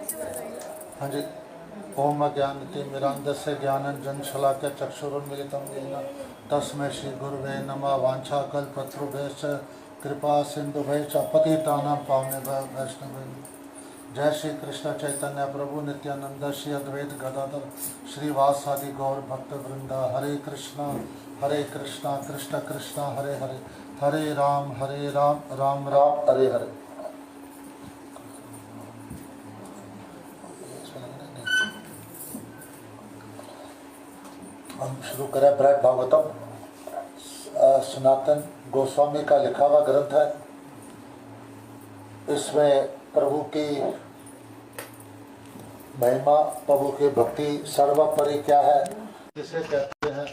हाँ जी। ओम अज्ञानतिमिरान्धस्य ज्ञानाञ्जन शलाकया चक्षुरुन्मीलितं येन तस्मै श्री गुरुवे नमः। वाञ्छाकल्पतरुभ्यश्च कृपा सिन्धुभ्यश्च पतितानां पावनेभ्यो वैष्णवेभ्यो। जय श्री कृष्ण चैतन्य प्रभु नित्यानंद श्री अद्वैत गदाधर श्रीवासादि गौर भक्त वृंदा। हरे कृष्णा कृष्ण कृष्ण हरे हरे, हरे राम राम राम हरे हरे। हम शुरू करें। ब्रह्म भागवतम सनातन गोस्वामी का लिखा हुआ ग्रंथ है। इसमें प्रभु की महिमा, प्रभु की भक्ति सर्वोपरि क्या है, किसे कहते हैं,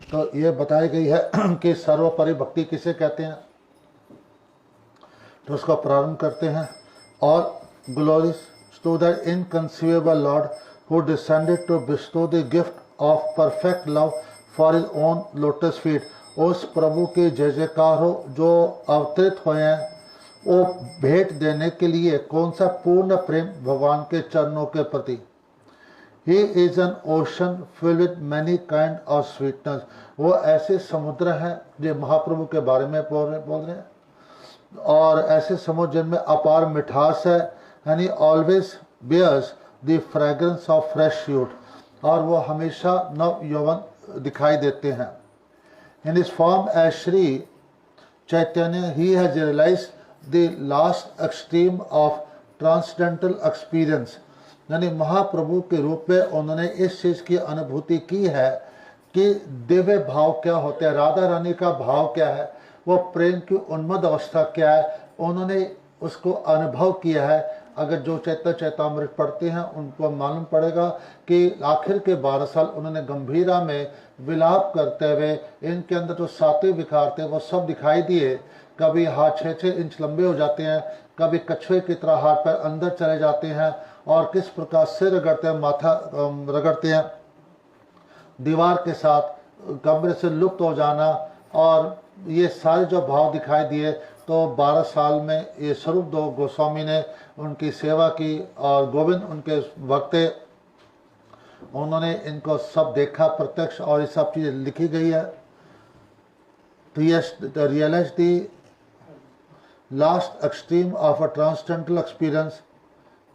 तो ये बताई गई है कि सर्वोपरि भक्ति किसे कहते हैं। तो उसका प्रारंभ करते हैं। और glories to the inconceivable Lord who descended to bestow the gift of perfect love for his own lotus feet. उस प्रभु के जय जयकार हो जो अवतरित हुए हैं, वो भेंट देने के लिए कौन सा पूर्ण प्रेम भगवान के चरणों के प्रति। He is an ocean filled with many kind of sweetness। वो ऐसे समुद्र हैं जो महाप्रभु के बारे में बोल रहे हैं, और ऐसे समुद्र जिनमें अपार मिठास है। यानी always bears the fragrance of fresh fruit, और वो हमेशा नव यौवन दिखाई देते हैं। In this form as Shri Chaitanya he has realized the last extreme of transcendental experience. यानी महाप्रभु के रूप में उन्होंने इस चीज की अनुभूति की है कि दिव्य भाव क्या होता है, राधा रानी का भाव क्या है, वो प्रेम की उन्मत्त अवस्था क्या है, उन्होंने उसको अनुभव किया है। अगर जो चैतन्य चैतामृत पढ़ते हैं उनको मालूम पड़ेगा कि आखिर के 12 साल उन्होंने गंभीरा में विलाप करते हुए इनके अंदर जो सात्विक विकार थे वो सब दिखाई दिए। कभी हाथ 6-6 इंच लंबे हो जाते हैं, कभी कछुए की तरह हाथ पैर अंदर चले जाते हैं, और किस प्रकार सिर रगड़ते हैं, माथा रगड़ते हैं, दीवार के साथ कमरे से लुप्त हो जाना, और ये सारे जो भाव दिखाई दिए। तो 12 साल में ये स्वरूप दो गोस्वामी ने उनकी सेवा की, और गोविंद उनके भक्त, उन्होंने इनको सब देखा प्रत्यक्ष, और ये सब चीजें लिखी गई है। तो yes realise the last extreme of a transcendental experience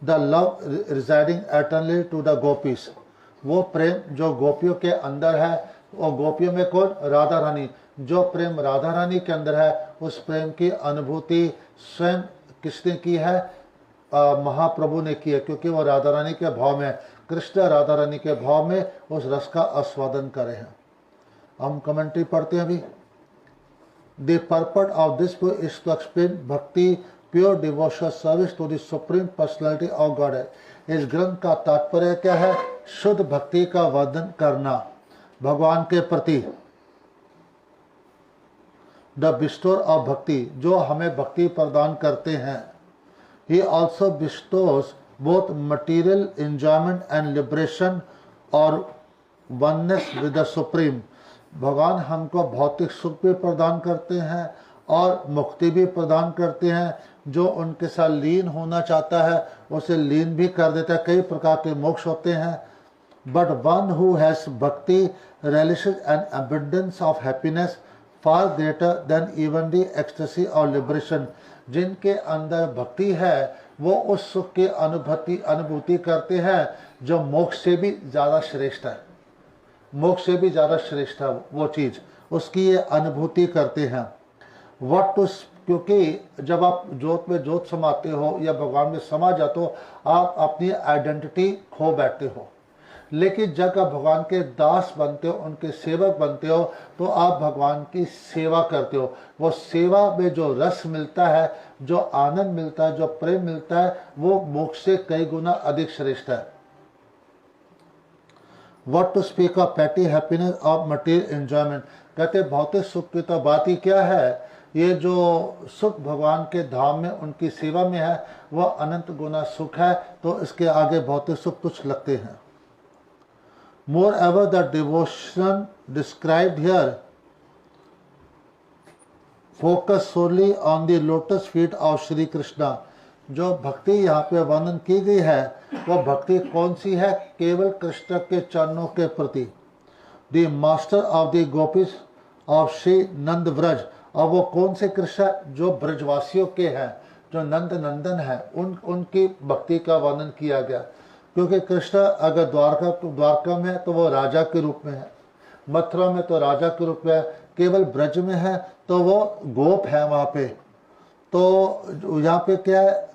the love residing eternally to the gopis. वो प्रेम जो गोपियों के अंदर है, वो गोपियों में कौन, राधा रानी। जो प्रेम राधा रानी के अंदर है, उस प्रेम की अनुभूति स्वयं किसने की है, महाप्रभु ने की है, क्योंकि वो राधा रानी के भाव में, कृष्ण राधा रानी के भाव में उस रस का आस्वादन करे हैं। हम कमेंट्री पढ़ते हैं अभी। The purport of this book is to explain bhakti, pure devotional service to the supreme personality of Godhead। इस ग्रंथ का तात्पर्य क्या है, शुद्ध भक्ति का वर्णन करना भगवान के प्रति। द बिस्टोर ऑफ भक्ति, जो हमें भक्ति प्रदान करते हैं। He also bestows both material enjoyment and liberation और oneness with the supreme। भगवान हमको भौतिक सुख भी प्रदान करते हैं और मुक्ति भी प्रदान करते हैं। जो उनके साथ लीन होना चाहता है उसे लीन भी कर देता है। कई प्रकार के मोक्ष होते हैं। बट वन हु हैज भक्ति relishes an abundance of happiness far greater than even the ecstasy और liberation। जिनके अंदर भक्ति है वो उस सुख की अनुभूति करते हैं जो मोक्ष से भी ज्यादा श्रेष्ठ है। मोक्ष से भी ज्यादा श्रेष्ठ है वो चीज, उसकी ये अनुभूति करते हैं। वट टू, क्योंकि जब आप जोत में जोत समाते हो या भगवान में समा जाते हो, आप अपनी आइडेंटिटी खो बैठते हो। लेकिन जब आप भगवान के दास बनते हो, उनके सेवक बनते हो, तो आप भगवान की सेवा करते हो। वो सेवा में जो रस मिलता है, जो आनंद मिलता है, जो प्रेम मिलता है, वो मोक्ष से कई गुना अधिक श्रेष्ठ है। What to speak of petty happiness or material enjoyment। कहते भौतिक सुख की तो बात ही क्या है। ये जो सुख भगवान के धाम में उनकी सेवा में है वह अनंत गुना सुख है, तो इसके आगे भौतिक सुख तुच्छ लगते हैं। Moreover, the devotion described here focus solely on the lotus feet of Shri Krishna। जो भक्ति यहाँ पे वर्णन की गई है वह भक्ति कौन सी है? केवल कृष्ण के चरणों के प्रति। The master of the gopis of Shri Nand Vraj, और वो कौन से कृष्ण? जो ब्रजवासियों के हैं, जो नंद नंदन है, उनकी भक्ति का वर्णन किया गया। क्योंकि कृष्ण अगर द्वारका में है तो वो राजा के रूप में है, मथुरा में तो राजा के रूप में है, केवल ब्रज में है तो वो गोप है वहाँ पे। तो यहाँ पे क्या है,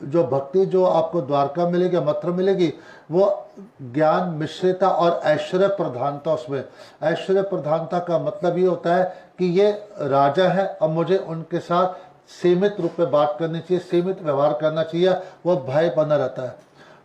जो भक्ति जो आपको द्वारका मिलेगी, मथुरा मिलेगी, वो ज्ञान मिश्रिता और ऐश्वर्य प्रधानता। उसमें ऐश्वर्य प्रधानता का मतलब ये होता है कि ये राजा है और मुझे उनके साथ सीमित रूप में बात करनी चाहिए, सीमित व्यवहार करना चाहिए, वो भय बना रहता है।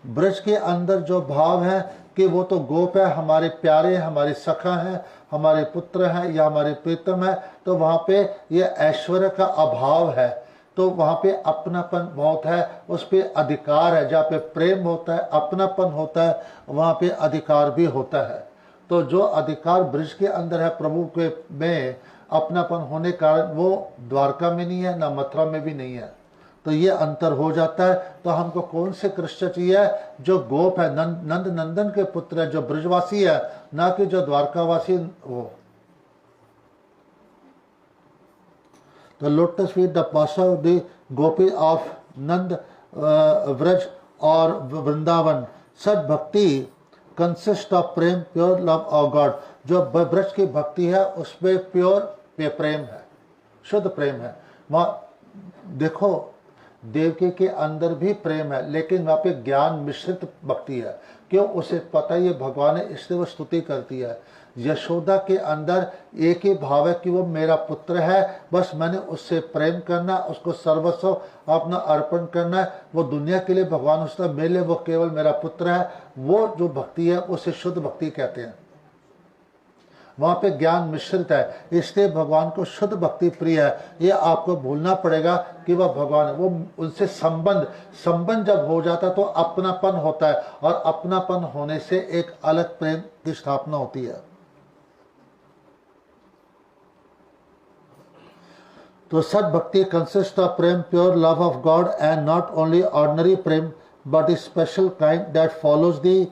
ब्रज के अंदर जो भाव है कि वो तो गोप है, हमारे प्यारे, हमारे सखा हैं, हमारे पुत्र हैं या हमारे प्रीतम है, तो वहाँ पे ये ऐश्वर्य का अभाव है, तो वहाँ पे अपनापन बहुत है, उस पे अधिकार है। जहाँ पे प्रेम होता है, अपनापन होता है, वहाँ पे अधिकार भी होता है। तो जो अधिकार ब्रज के अंदर है प्रभु के में अपनापन होने के कारण, वो द्वारका में नहीं है, ना मथुरा में भी नहीं है। तो ये अंतर हो जाता है। तो हमको कौन से कृष्ण चाहिए? जो गोप है, नंद नंदन के पुत्र है, जो ब्रजवासी है, ना कि जो द्वारकावासी हो। The lotus feet, the passion of the gopi of Nand Vraj और वृंदावन। सच भक्ति consist of Prem, pure love of God. जो ब्रज की भक्ति है उसमें प्योर प्रेम है, शुद्ध प्रेम है। वहाँ देखो देवकी के अंदर भी प्रेम है, लेकिन वहाँ पे ज्ञान मिश्रित भक्ति है। क्यों? उसे पता ही भगवान है, इसलिए वो स्तुति करती है। यशोदा के अंदर एक ही भाव है कि वो मेरा पुत्र है, बस मैंने उससे प्रेम करना, उसको सर्वस्व अपना अर्पण करना है। वो दुनिया के लिए भगवान उसका मेरे लिए वो केवल मेरा पुत्र है। वो जो भक्ति है उसे शुद्ध भक्ति कहते हैं। वहाँ पे ज्ञान मिश्रित है, इसलिए भगवान को शुद्ध भक्ति प्रिय है। ये आपको भूलना पड़ेगा कि वह भगवान है। वो उनसे संबंध जब हो जाता है तो अपनापन होता है, और अपनापन होने से एक अलग प्रेम की स्थापना होती है। तो सत भक्ति consist of Prem, pure love of God, and not only ordinary Prem but A special kind that follows the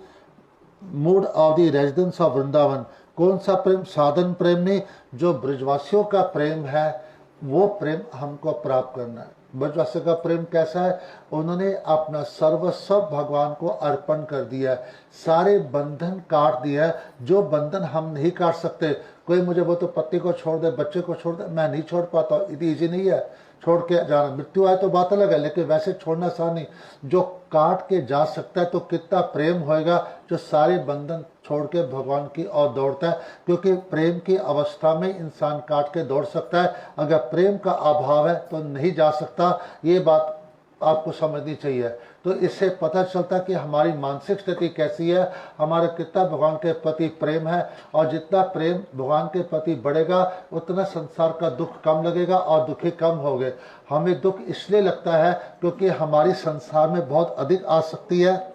mood off the residence of Vrindavan. कौन सा प्रेम? साधन प्रेम नहीं, जो ब्रजवासियों का प्रेम है वो प्रेम हमको प्राप्त करना है। ब्रजवासियों का प्रेम कैसा है? उन्होंने अपना सर्वस्व भगवान को अर्पण कर दिया है, सारे बंधन काट दिया है, जो बंधन हम नहीं काट सकते। कोई मुझे वो तो पति को छोड़ दे, बच्चे को छोड़ दे, मैं नहीं छोड़ पाता, इतनी ईजी नहीं है छोड़ के जाना। मृत्यु आए तो बात अलग है, लेकिन वैसे छोड़ना आसान नहीं। जो काट के जा सकता है तो कितना प्रेम होएगा जो सारे बंधन छोड़ के भगवान की ओर दौड़ता है। क्योंकि प्रेम की अवस्था में इंसान काट के दौड़ सकता है, अगर प्रेम का अभाव है तो नहीं जा सकता। ये बात आपको समझनी चाहिए। तो इससे पता चलता है कि हमारी मानसिक स्थिति कैसी है, हमारा कितना भगवान के प्रति प्रेम है। और जितना प्रेम भगवान के प्रति बढ़ेगा उतना संसार का दुख कम लगेगा और दुखी कम हो गए। हमें दुख इसलिए लगता है क्योंकि हमारी संसार में बहुत अधिक आसक्ति है,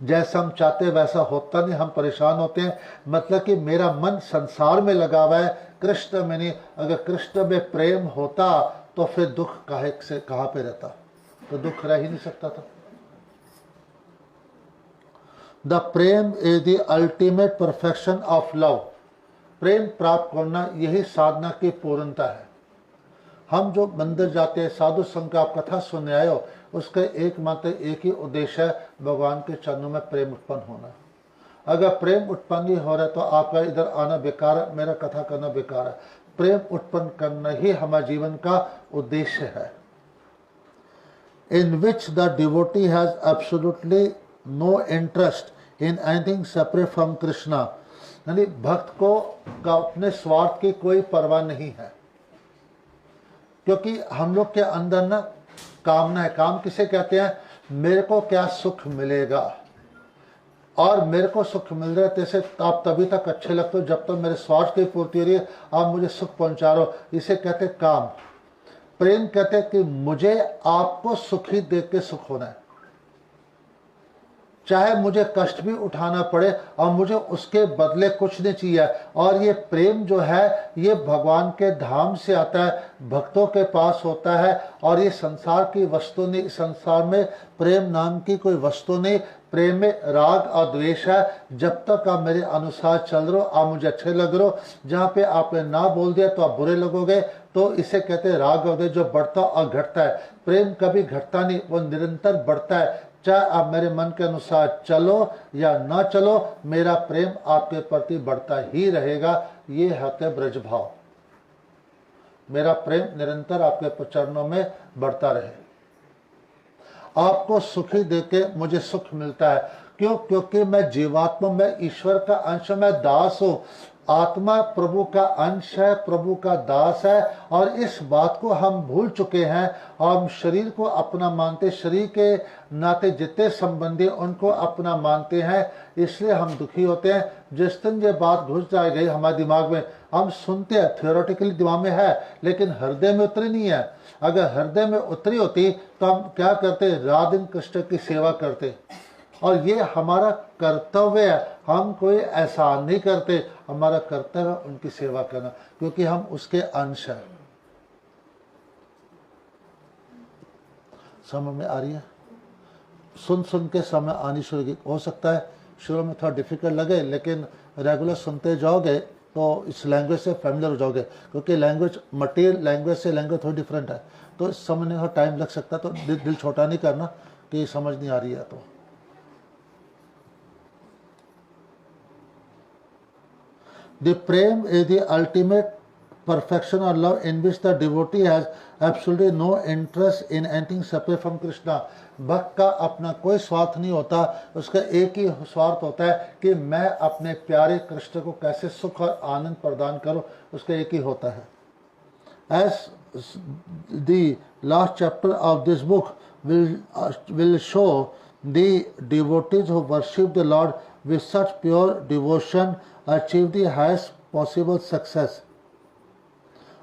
जैसा हम चाहते वैसा होता नहीं, हम परेशान होते हैं। मतलब कि मेरा मन संसार में लगा हुआ है, कृष्ण में नहीं। अगर कृष्ण में प्रेम होता तो फिर दुख कहाँ पे रहता? तो दुख रह ही नहीं सकता था। The prem is the ultimate perfection of love. प्रेम प्राप्त करना यही साधना की पूर्णता है। हम जो मंदिर जाते हैं, साधु संघ का आप कथा सुनने आए हो, उसका एकमात्र एक ही उद्देश्य है, भगवान के चरणों में प्रेम उत्पन्न होना। अगर प्रेम उत्पन्न नहीं हो रहा है तो आपका इधर आना बेकार है, मेरा कथा करना बेकार है। प्रेम उत्पन्न करना ही हमारे जीवन का उद्देश्य है। In which the devotee has absolutely no interest in anything separate from Krishna. यानी भक्त को अपने स्वार्थ की कोई परवाह नहीं है। क्योंकि हम लोग के अंदर ना कामना है। काम किसे कहते हैं? मेरे को क्या सुख मिलेगा, और मेरे को सुख मिल रहा है, जैसे आप तभी तक अच्छे लगते हो जब तक मेरे स्वार्थ की पूर्ति हो रही है, आप मुझे सुख पहुंचा रहे हो। इसे कहते काम। प्रेम कहते हैं कि मुझे आपको सुखी देख के सुख होना है, चाहे मुझे कष्ट भी उठाना पड़े और मुझे उसके बदले कुछ नहीं चाहिए। और ये प्रेम जो है ये भगवान के धाम से आता है, भक्तों के पास होता है, और ये संसार की वस्तु नहीं। संसार में प्रेम नाम की कोई वस्तु नहीं। प्रेम में राग और द्वेष है। जब तक आप मेरे अनुसार चल रहे हो, आप मुझे अच्छे लग रहे हो, जहाँ पे आपने ना बोल दिया तो आप बुरे लगोगे, तो इसे कहते हैं राग और द्वेष, जो बढ़ता और घटता है। प्रेम कभी घटता नहीं, वो निरंतर बढ़ता है। चाहे आप मेरे मन के अनुसार चलो या ना चलो, मेरा प्रेम आपके प्रति बढ़ता ही रहेगा। ये है ब्रज भाव। मेरा प्रेम निरंतर आपके चरणों में बढ़ता रहे। आपको सुखी देके मुझे सुख मिलता है। क्यों? क्योंकि मैं जीवात्मा, मैं ईश्वर का अंश, मैं दास हूं। आत्मा प्रभु का अंश है, प्रभु का दास है, और इस बात को हम भूल चुके हैं। हम शरीर को अपना मानते, शरीर के नाते जितने संबंधी उनको अपना मानते हैं, इसलिए हम दुखी होते हैं। जिस दिन ये बात घुस जाएगी हमारे दिमाग में, हम सुनते हैं, थियोरेटिकली दिमाग में है, लेकिन हृदय में उतरी नहीं है। अगर हृदय में उतरी होती तो हम क्या करते? रात दिन कृष्ण की सेवा करते। और ये हमारा कर्तव्य है, हम कोई एहसान नहीं करते। हमारा कर्तव्य है उनकी सेवा करना, क्योंकि हम उसके अंश हैं। समझ में आ रही है? सुन सुन के समझ आनी शुरू हो सकता है शुरू में थोड़ा डिफिकल्ट लगे, लेकिन रेगुलर सुनते जाओगे तो इस लैंग्वेज से फैमिलियर हो जाओगे। क्योंकि लैंग्वेज मटेरियल लैंग्वेज से लैंग्वेज थोड़ी डिफरेंट है, तो समझने में टाइम लग सकता है। तो दिल छोटा नहीं करना कि समझ नहीं आ रही है। तो the prem is the ultimate perfection or love in which the devotee has absolutely no interest in anything separate from Krishna. भक्त का अपना कोई स्वार्थ नहीं होता, उसका एक ही स्वार्थ होता है कि मैं अपने प्यारे कृष्ण को कैसे सुख और आनंद प्रदान करूं, उसका एक ही होता है। As the last chapter of this book will show, the devotees who worship the Lord with such pure devotion achieve the highest possible success.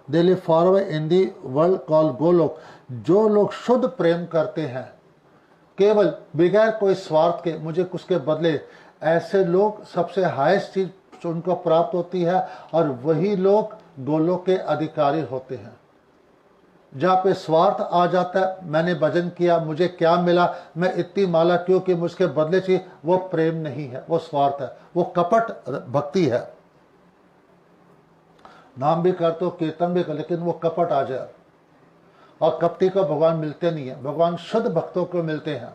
They live far away in the world called Golok. जो लोग शुद्ध प्रेम करते हैं, केवल बगैर कोई स्वार्थ के, मुझे उसके बदले, ऐसे लोग सबसे हाईएस्ट चीज उनको प्राप्त होती है, और वही लोग गोलोक के अधिकारी होते हैं। जहाँ पे स्वार्थ आ जाता है, मैंने भजन किया, मुझे क्या मिला, मैं इतनी माला क्यों कि मुझके बदले चाहिए, वो प्रेम नहीं है, वो स्वार्थ है, वो कपट भक्ति है। नाम भी करते हो, कीर्तन भी कर, लेकिन वो कपट आ जाए। और कपटी को भगवान मिलते नहीं है, भगवान शुद्ध भक्तों को मिलते हैं,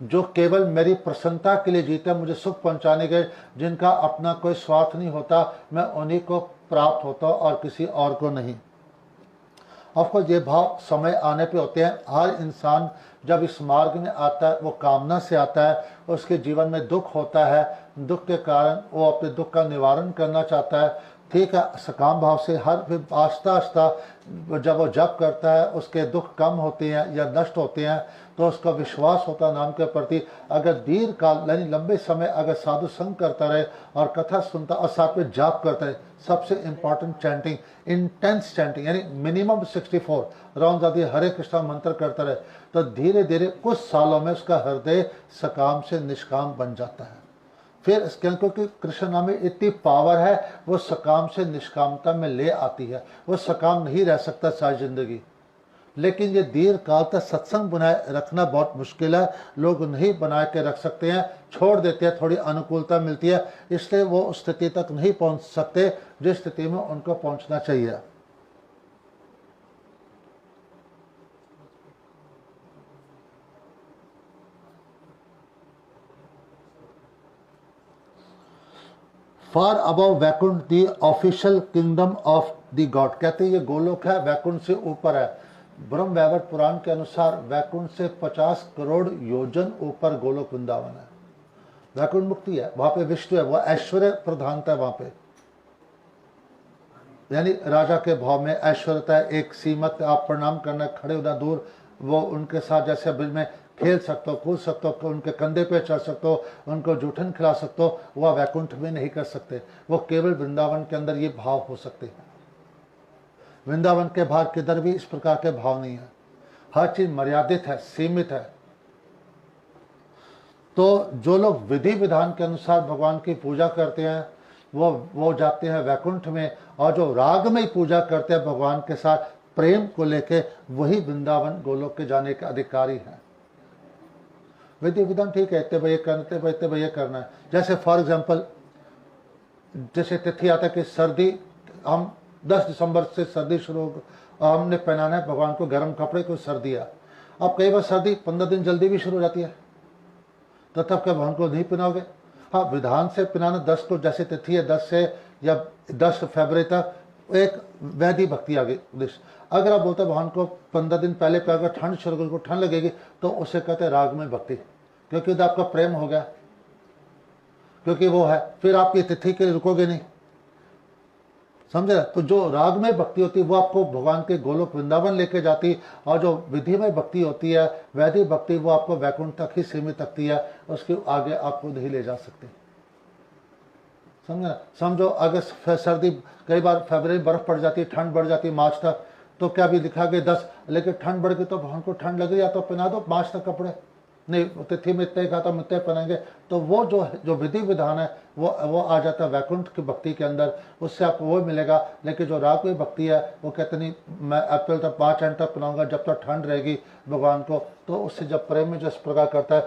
जो केवल मेरी प्रसन्नता के लिए जीते, मुझे सुख पहुंचाने के, जिनका अपना कोई स्वार्थ नहीं होता, मैं उन्हीं को प्राप्त होता हूं और किसी और को नहीं। ऑफकोर्स ये भाव समय आने पे होते हैं। हर इंसान जब इस मार्ग में आता है, वो कामना से आता है, उसके जीवन में दुख होता है, दुख के कारण वो अपने दुख का निवारण करना चाहता है। ठीक है, सकाम भाव से हर फिर आस्ता आस्ता जब वो जप करता है, उसके दुख कम होते हैं या नष्ट होते हैं, तो उसका विश्वास होता है नाम के प्रति। अगर दीर्घ काल यानी लंबे समय अगर साधु संग करता रहे और कथा सुनता और साथ में जाप करता रहे, सबसे इंपॉर्टेंट चैंटिंग, इंटेंस चैंटिंग, यानी मिनिमम 64 राउंड आदि हरे कृष्णा मंत्र करता रहे, तो धीरे धीरे कुछ सालों में उसका हृदय सकाम से निष्काम बन जाता है। फिर इसके, क्योंकि कृष्ण नाम में इतनी पावर है, वो सकाम से निष्कामता में ले आती है। वो सकाम नहीं रह सकता सारी जिंदगी, लेकिन ये दीर्घ काल तक सत्संग बनाए रखना बहुत मुश्किल है। लोग नहीं बना के रख सकते हैं, छोड़ देते हैं, थोड़ी अनुकूलता मिलती है, इसलिए वो उस स्थिति तक नहीं पहुंच सकते जिस स्थिति में उनको पहुंचना चाहिए। Far above Vaikuntha the official kingdom of the God. कहते हैं ये गोलोक है, वैकुंठ से ऊपर है। ब्रह्म वैवर्त पुराण के अनुसार वैकुंठ से 50 करोड़ योजन ऊपर गोलोक वृंदावन है। वैकुंठ मुक्ति है, वहां पे विष्णु है, वह ऐश्वर्य प्रधानता है वहां पे, यानी राजा के भाव में ऐश्वर्यता है। एक सीमत, आप प्रणाम करना, खड़े होना दूर, वो उनके साथ जैसे ब्रिज में खेल सकते हो, कूद सकते हो, उनके कंधे पे चढ़ सकते हो, उनको जूठन खिला सकते हो, वह वैकुंठ में नहीं कर सकते। वो केवल वृंदावन के अंदर ये भाव हो सकते हैं। वृंदावन के बाहर किधर भी इस प्रकार के भाव नहीं है। हर चीज मर्यादित है, सीमित है। तो जो लोग विधि विधान के अनुसार भगवान की पूजा करते हैं वो जाते हैं वैकुंठ में, और जो राग में पूजा करते हैं भगवान के साथ प्रेम को लेके, वही वृंदावन गोलोक के जाने के अधिकारी हैं। विधि विधान ठीक है, इतने भैया करना, इतने भैया करना है। जैसे फॉर एग्जाम्पल, जैसे तिथि आता है कि सर्दी, हम 10 दिसंबर से सर्दी शुरू हो, हमने पहनाना है भगवान को गर्म कपड़े को, सर्दी है। अब कई बार सर्दी 15 दिन जल्दी भी शुरू हो जाती है, तो तब क्या भगवान को नहीं पहनाओगे? हाँ, विधान से पहनाना 10 को, जैसे तिथि है 10 से या 10 फरवरी तक, एक वैधि भक्ति आ गई उद्देश्य। अगर आप बोलते भगवान को 15 दिन पहले पे अगर ठंड शुरू को ठंड लगेगी, तो उसे कहते हैं राग में भक्ति, क्योंकि तो आपका प्रेम हो गया, क्योंकि वो है। फिर आपकी तिथि के लिए रुकोगे नहीं, समझे ना? तो जो राग में भक्ति होती है वो आपको भगवान के गोलोक वृंदावन लेके जाती, और जो विधि में भक्ति होती है, वैदिक भक्ति, वो आपको वैकुंठ तक ही सीमित रखती है, उसके आगे आपको नहीं ले जा सकते। समझे ना? समझो अगर सर्दी, कई बार फरवरी बर्फ पड़ जाती है, ठंड बढ़ जाती है मार्च तक, तो क्या भी लिखा गया 10, लेकिन ठंड बढ़ गई तो भगवान को ठंड लग रही है तो पहना दो मार्च तक कपड़े, नहीं तिथि में इतने खाता हम इतने पहनेंगे। तो वो जो विधि विधान है वो आ जाता है वैकुंठ की भक्ति के अंदर, उससे आपको वो मिलेगा। लेकिन जो राग में भक्ति है वो कहते नहीं मैं अप्रैल तक 5 एंड तक पहनाऊंगा जब तक ठंड रहेगी भगवान को, तो उससे जब प्रेम में जो इस प्रकार करता है,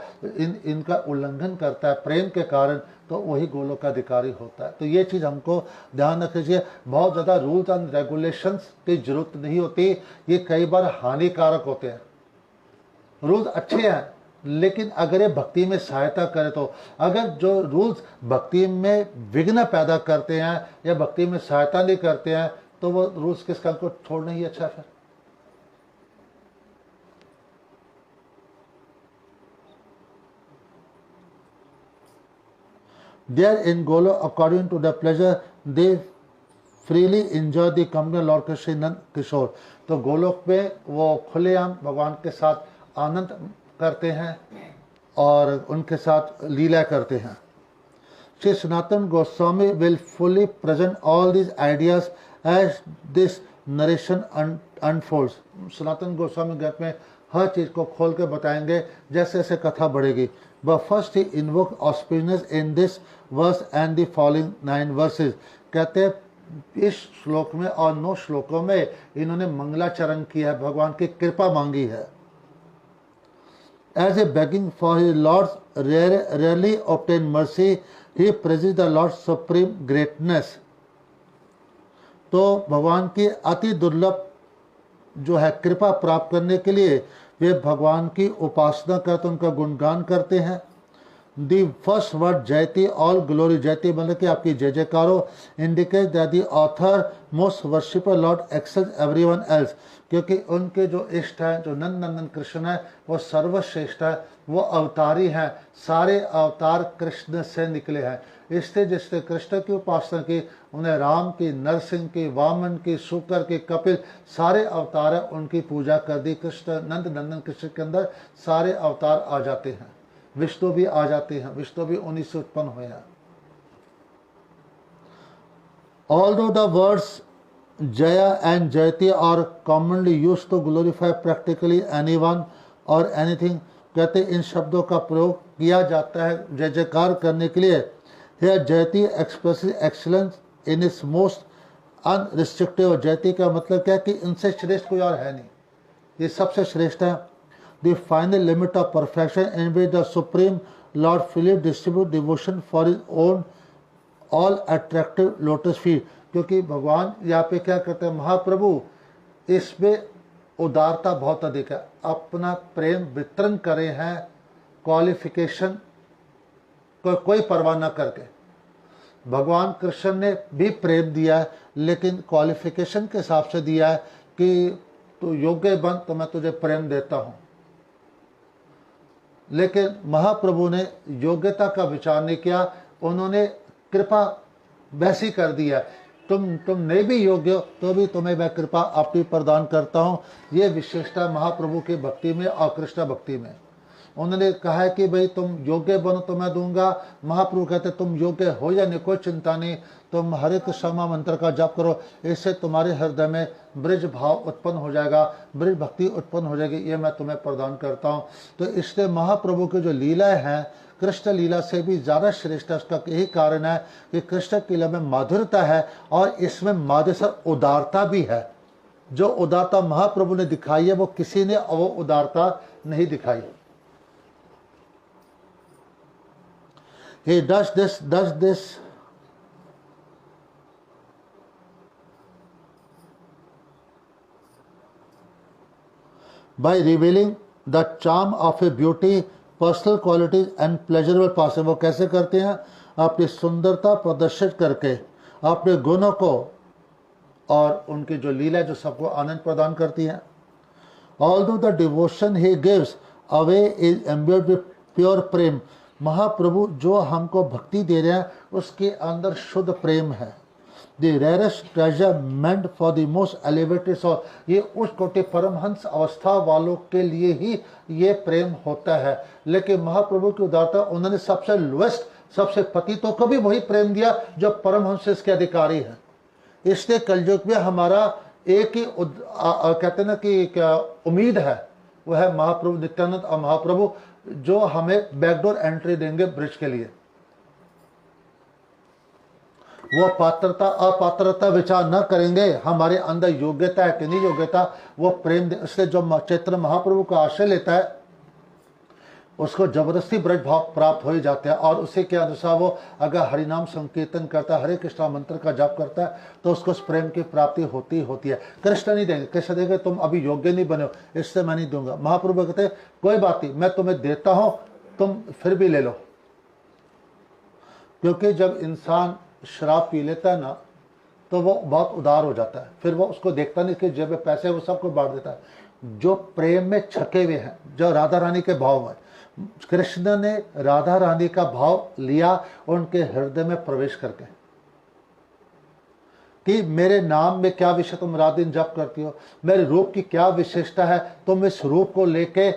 इनका उल्लंघन करता है प्रेम के कारण, तो वही गोलोक का अधिकारी होता है। तो ये चीज़ हमको ध्यान रखनी चाहिए। बहुत ज़्यादा रूल्स एंड रेगुलेशंस की जरूरत नहीं होती, ये कई बार हानिकारक होते हैं। रूल्स अच्छे हैं, लेकिन अगर ये भक्ति में सहायता करे तो, अगर जो रूल्स भक्ति में विघ्न पैदा करते हैं या भक्ति में सहायता नहीं करते हैं, तो वो रूल्स किस काम को छोड़ना ही अच्छा है। फिर देयर इन गोलो according to the pleasure they freely enjoy the company Lord Krishna Nand Kishore. तो गोलोक में वो खुलेआम भगवान के साथ आनंद करते हैं और उनके साथ लीला करते हैं। Shri Sanatan Goswami will fully present all these ideas as this narration unfolds. Sanatan Goswami ग्रंथ में हर चीज को खोल के बताएंगे जैसे जैसे कथा बढ़ेगी। But first he invoke auspiciousness in this verse and the following 9 verses. कहते हैं इस श्लोक में और 9 श्लोकों में इन्होंने मंगलाचरण किया है, भगवान की कृपा मांगी है। As a begging for his Lord's rarely obtained mercy, he praises the Lord's supreme greatness. तो भगवान की अति दुर्लभ जो है कृपा प्राप्त करने के लिए वे भगवान की उपासना करते, उनका गुणगान करते हैं। The first word jayati, all glory, जयति मतलब कि आपकी जय जयकारो, indicate that the author most worshipper Lord excels everyone else. क्योंकि उनके जो इष्ट हैं, जो नंद नंदन कृष्ण है, वो सर्वश्रेष्ठ है, वो अवतारी हैं, सारे अवतार कृष्ण से निकले हैं। इससे जिसने कृष्ण की उपासना की, उन्हें राम की, नरसिंह की, वामन की, शुकर की, कपिल, सारे अवतार है उनकी पूजा कर दी। कृष्ण नंद नंदन कृष्ण के अंदर सारे अवतार आ जाते हैं, विष्णु भी आ जाते हैं, विष्णु भी उन्हीं से उत्पन्न हुए हैं। Although the words Jaya and Jayati are commonly used to glorify practically anyone or anything, कहते इन शब्दों का प्रयोग किया जाता है जय जयकार करने के लिए। Here Jayati expresses excellence in its most unrestricted। जयति का मतलब क्या है कि इनसे श्रेष्ठ कोई और है नहीं, ये सबसे श्रेष्ठ है। The final limit of perfection in which the Supreme Lord freely distributes devotion for his own all attractive lotus feet। क्योंकि भगवान यहाँ पे क्या करते हैं, महाप्रभु इसमें उदारता बहुत अधिक है, अपना प्रेम वितरण करे हैं क्वालिफिकेशन को कोई परवाह न करके। भगवान कृष्ण ने भी प्रेम दिया है, लेकिन क्वालिफिकेशन के हिसाब से दिया है कि तू योग्य बन तो मैं तुझे प्रेम देता हूँ। लेकिन महाप्रभु ने योग्यता का विचार नहीं किया, उन्होंने कृपा वैसी कर दिया तुम नहीं भी योग्य हो तो भी तुम्हें मैं कृपा अपनी प्रदान करता हूँ। ये विशेषता महाप्रभु की भक्ति में और कृष्ण भक्ति में। उन्होंने कहा है कि भाई तुम योग्य बनो तो मैं दूंगा। महाप्रभु कहते तुम योग्य हो या नहीं कोई चिंता नहीं, तुम हरे कृष्ण मंत्र का जप करो, इससे तुम्हारे हृदय में ब्रज भाव उत्पन्न हो जाएगा, ब्रज भक्ति उत्पन्न हो जाएगी, ये मैं तुम्हें प्रदान करता हूँ। तो इसलिए महाप्रभु की जो लीला है कृष्ण लीला से भी ज़्यादा श्रेष्ठ है। उसका यही कारण है कि कृष्ण की लीला में माधुरता है और इसमें माधुर उदारता भी है। जो उदारता महाप्रभु ने दिखाई है वो किसी ने वो उदारता नहीं दिखाई। He does this by revealing the charm of a beauty, personal qualities and pleasurable passion। वो कैसे करते हैं? अपनी सुंदरता प्रदर्शित करके, अपने गुणों को और उनकी जो लीला जो सबको आनंद प्रदान करती है। Although the devotion he gives away is imbued with pure प्रेम, महाप्रभु जो हमको भक्ति दे रहे हैं उसके अंदर शुद्ध प्रेम है। The rarest treasure meant for the most elevated soul, ये उस कोटि परमहंस अवस्था वालों के लिए ही ये प्रेम होता है। लेकिन महाप्रभु की उदारता, उन्होंने सबसे लोएस्ट, सबसे पतितों को भी वही प्रेम दिया जो परमहंस के अधिकारी है। इसलिए कलयुग में हमारा एक ही कहते हैं ना कि क्या उम्मीद है, वो है महाप्रभु नित्यानंद और महाप्रभु जो हमें बैकडोर एंट्री देंगे ब्रिज के लिए। वो पात्रता अपात्रता विचार न करेंगे, हमारे अंदर योग्यता है कि नहीं योग्यता, वो प्रेम दे। इसलिए जो चैतन्य महाप्रभु का आश्रय लेता है उसको जबरदस्ती ब्रज भाव प्राप्त हो ही जाते हैं। और उसी के अनुसार वो अगर हरिनाम संकीर्तन करता है, हरे कृष्णा मंत्र का जाप करता है, तो उसको उस प्रेम की प्राप्ति होती है। कृष्ण नहीं देंगे, कृष्ण देंगे तुम अभी योग्य नहीं बने हो, इससे मैं नहीं दूंगा। महाप्रभु कहते हैं कोई बात नहीं, मैं तुम्हें देता हूं, तुम फिर भी ले लो। क्योंकि जब इंसान शराब पी लेता है ना तो वो बहुत उदार हो जाता है, फिर वो उसको देखता नहीं कि जेब में पैसे है वो सबको बांट देता है। जो प्रेम में छके हुए हैं, जो राधा रानी के भाव में, कृष्ण ने राधा रानी का भाव लिया उनके हृदय में प्रवेश करके कि मेरे नाम में क्या विषय तुम रात दिन जप करती हो, मेरे रूप की क्या विशेषता है, तुम इस रूप को लेके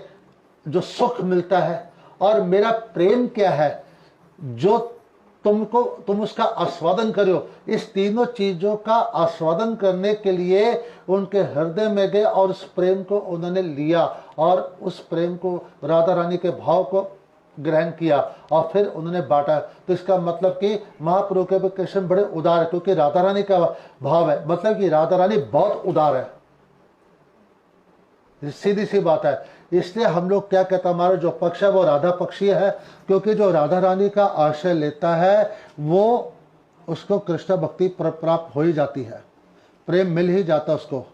जो सुख मिलता है, और मेरा प्रेम क्या है जो तुम उसका आस्वादन करो। इस तीनों चीजों का आस्वादन करने के लिए उनके हृदय में गए और उस प्रेम को उन्होंने लिया और उस प्रेम को राधा रानी के भाव को ग्रहण किया और फिर उन्होंने बांटा। तो इसका मतलब कि महाप्रभु के कृष्ण बड़े उदार है, क्योंकि राधा रानी का भाव है, मतलब कि राधा रानी बहुत उदार है, सीधी सी बात है। इसलिए हम लोग क्या कहते हैं, हमारा जो पक्ष है वो राधा पक्षीय है, क्योंकि जो राधा रानी का आश्रय लेता है वो उसको कृष्ण भक्ति प्राप्त हो ही जाती है, प्रेम मिल ही जाता उसको।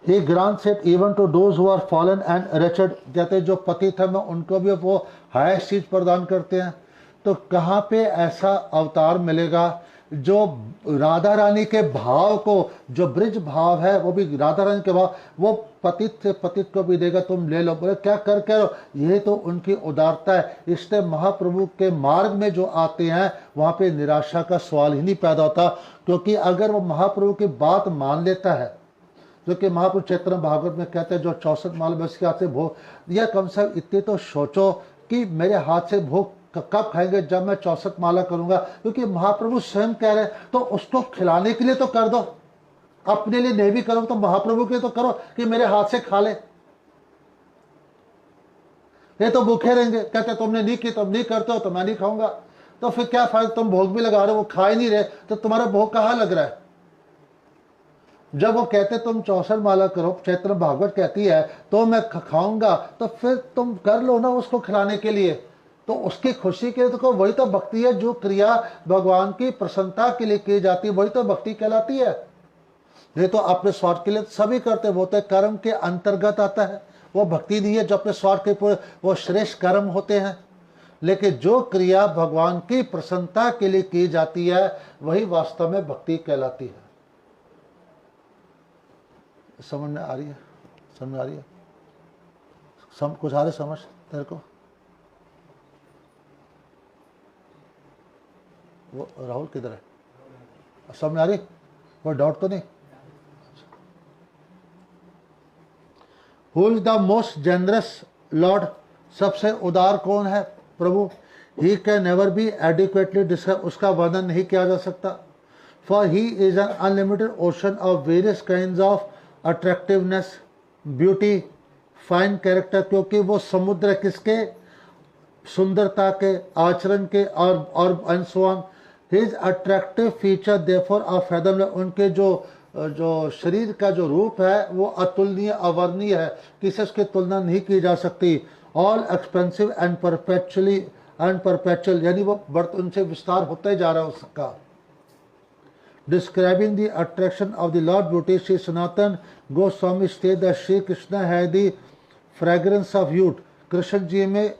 He grants it even to those who are fallen and wretched, कहते जो पतित है मैं उनको भी वो हाईएस्ट चीज प्रदान करते हैं। तो कहाँ पे ऐसा अवतार मिलेगा जो राधा रानी के भाव को, जो ब्रिज भाव है वो भी राधा रानी के भाव, वो पतित से पतित को भी देगा, तुम ले लो। बोले क्या कर करो, ये तो उनकी उदारता है। इसलिए महाप्रभु के मार्ग में जो आते हैं वहां पे निराशा का सवाल ही नहीं पैदा होता, क्योंकि अगर वो महाप्रभु की बात मान लेता है, जो कि महाप्रभु चैतन्य भागवत में कहते हैं जो 64 माला में उसके हाथ से भोग, या कम से कम इतने तो सोचो कि मेरे हाथ से भोग कब खाएंगे, जब मैं 64 माला करूंगा। क्योंकि महाप्रभु स्वयं कह रहे हैं, तो उसको खिलाने के लिए तो कर दो, अपने लिए नहीं भी करो तो महाप्रभु के लिए तो करो कि मेरे हाथ से खा ले। ये तो भूखे रहेंगे, कहते तुमने नहीं की, तुम नहीं करते हो तो मैं नहीं खाऊंगा। तो फिर क्या फायदा, तुम भोग भी लगा रहे हो, वो खा ही नहीं रहे, तो तुम्हारा भोग कहाँ लग रहा है। जब वो कहते तुम 64 माला करो, चैतन्य भागवत कहती है तो मैं खाऊंगा, तो फिर तुम कर लो ना उसको खिलाने के लिए, तो उसकी खुशी के लिए तो वही तो भक्ति है। जो क्रिया भगवान की प्रसन्नता के लिए की जाती है वही तो भक्ति कहलाती है। ये तो अपने स्वार्थ के लिए सभी करते, वो तो कर्म के अंतर्गत आता है, वो भक्ति नहीं है जो अपने स्वार्थ के पूरे, वो श्रेष्ठ कर्म होते हैं। लेकिन जो क्रिया भगवान की प्रसन्नता के लिए की जाती है वही वास्तव में भक्ति कहलाती है। समझ में आ रही है? समझ में आ रही है? कुछ आ रही समझ तेरे को? वो राहुल किधर है? सब में आ रही? कोई डाउट तो नहीं? Who is the most generous Lord? सबसे उदार कौन है? प्रभु। He can never be adequately describe, उसका वर्णन नहीं किया जा सकता। For he is an unlimited ocean of various kind of attractiveness, beauty, fine character, क्योंकि वो समुद्र किसके? सुंदरता के, आचरण के और and so on. His attractive feature therefore are fathomless, उनके जो शरीर का जो रूप है वो अतुलनीय, अवर्णीय है, किसी से उसकी तुलना नहीं की जा सकती। ऑल एक्सपेंसिव एंड परपेचुअल, यानी वो बढ़ उनसे विस्तार होता ही जा रहा है उसका। Describing the attraction of the Lord beauty, Sri Sanatan Goswami states that Sri Krishna had the fragrance of youth. Krishna ji में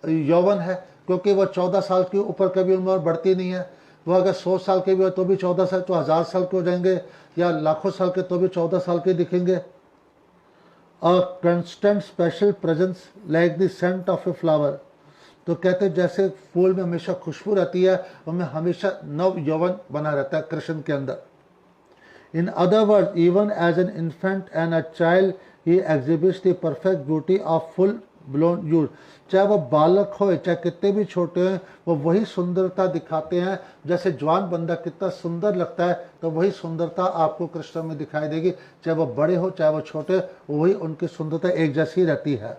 यौवन है, क्योंकि वह 14 साल के ऊपर कभी उम्र बढ़ती नहीं है। वह अगर 100 साल के भी हो तो भी 14 साल, तो 1000 साल के हो जाएंगे, या लाखों साल के तो भी 14 साल के दिखेंगे। A constant special presence like the scent of a flower, तो कहते जैसे फूल में हमेशा खुशबू रहती है, उनमें हमेशा नव यौवन बना रहता है कृष्ण के अंदर। In other word, even as an infant and a child he exhibits the perfect beauty of full blown youth. चाहे वो बालक हो, चाहे कितने भी छोटे हैं, वो वही सुंदरता दिखाते हैं। जैसे जवान बंदा कितना सुंदर लगता है, तो वही सुंदरता आपको कृष्ण में दिखाई देगी। चाहे वो बड़े हो चाहे वो छोटे, वही उनकी सुंदरता एक जैसी रहती है।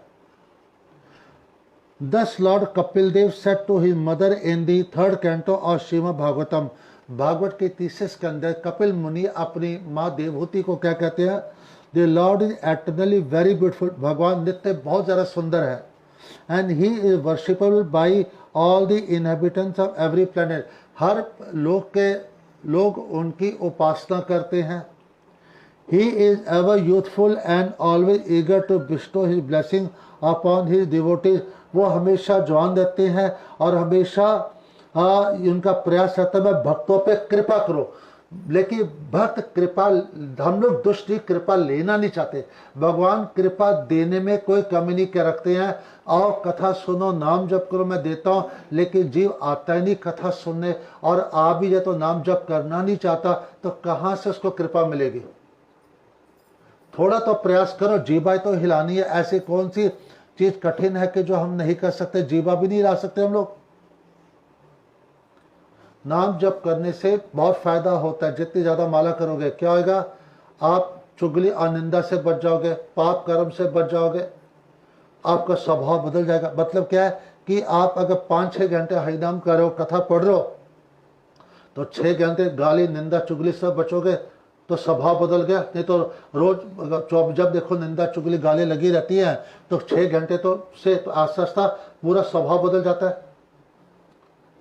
Thus Lord Kapil Dev said to his mother in the 3rd canto of Srimad Bhagavatam, Bhagavat के 30 स्कंद कपिल मुनि अपनी माँ देवहूति को क्या कहते हैं? The Lord is eternally very beautiful, भगवान नित्य बहुत ज़्यादा सुंदर है। And he is worshipable by all the inhabitants of every planet, हर लोग उनकी उपासना करते हैं। He is ever youthful and always eager to bestow his blessing upon his devotees, वो हमेशा जवान रहते हैं और हमेशा उनका प्रयास रहता है मैं भक्तों पे कृपा करो। लेकिन भक्त कृपा, हम लोग दुष्ट कृपा लेना नहीं चाहते, भगवान कृपा देने में कोई कमी नहीं कर रखते हैं। आओ कथा सुनो, नाम जप करो, मैं देता हूँ, लेकिन जीव आता ही नहीं कथा सुनने, और आ भी जाए तो नाम जप करना नहीं चाहता, तो कहाँ से उसको कृपा मिलेगी? थोड़ा तो प्रयास करो, जीवा तो हिलानी है। ऐसी कौन सी चीज कठिन है कि जो हम नहीं कर सकते? जीवा भी नहीं ला सकते हम लोग। नाम जप करने से बहुत फायदा होता है। जितनी ज्यादा माला करोगे क्या होगा? आप चुगली और निंदा से बच जाओगे, पाप कर्म से बच जाओगे, आपका स्वभाव बदल जाएगा। मतलब क्या है कि आप अगर 5-6 घंटे हरिनाम कर रहे हो, कथा पढ़ रहे हो, तो 6 घंटे गाली निंदा चुगली से बचोगे तो स्वभाव बदल गया। नहीं तो रोज जब देखो निंदा चुगली गाली लगी रहती है, तो 6 घंटे तो आस्ता आस्ता पूरा स्वभाव बदल जाता है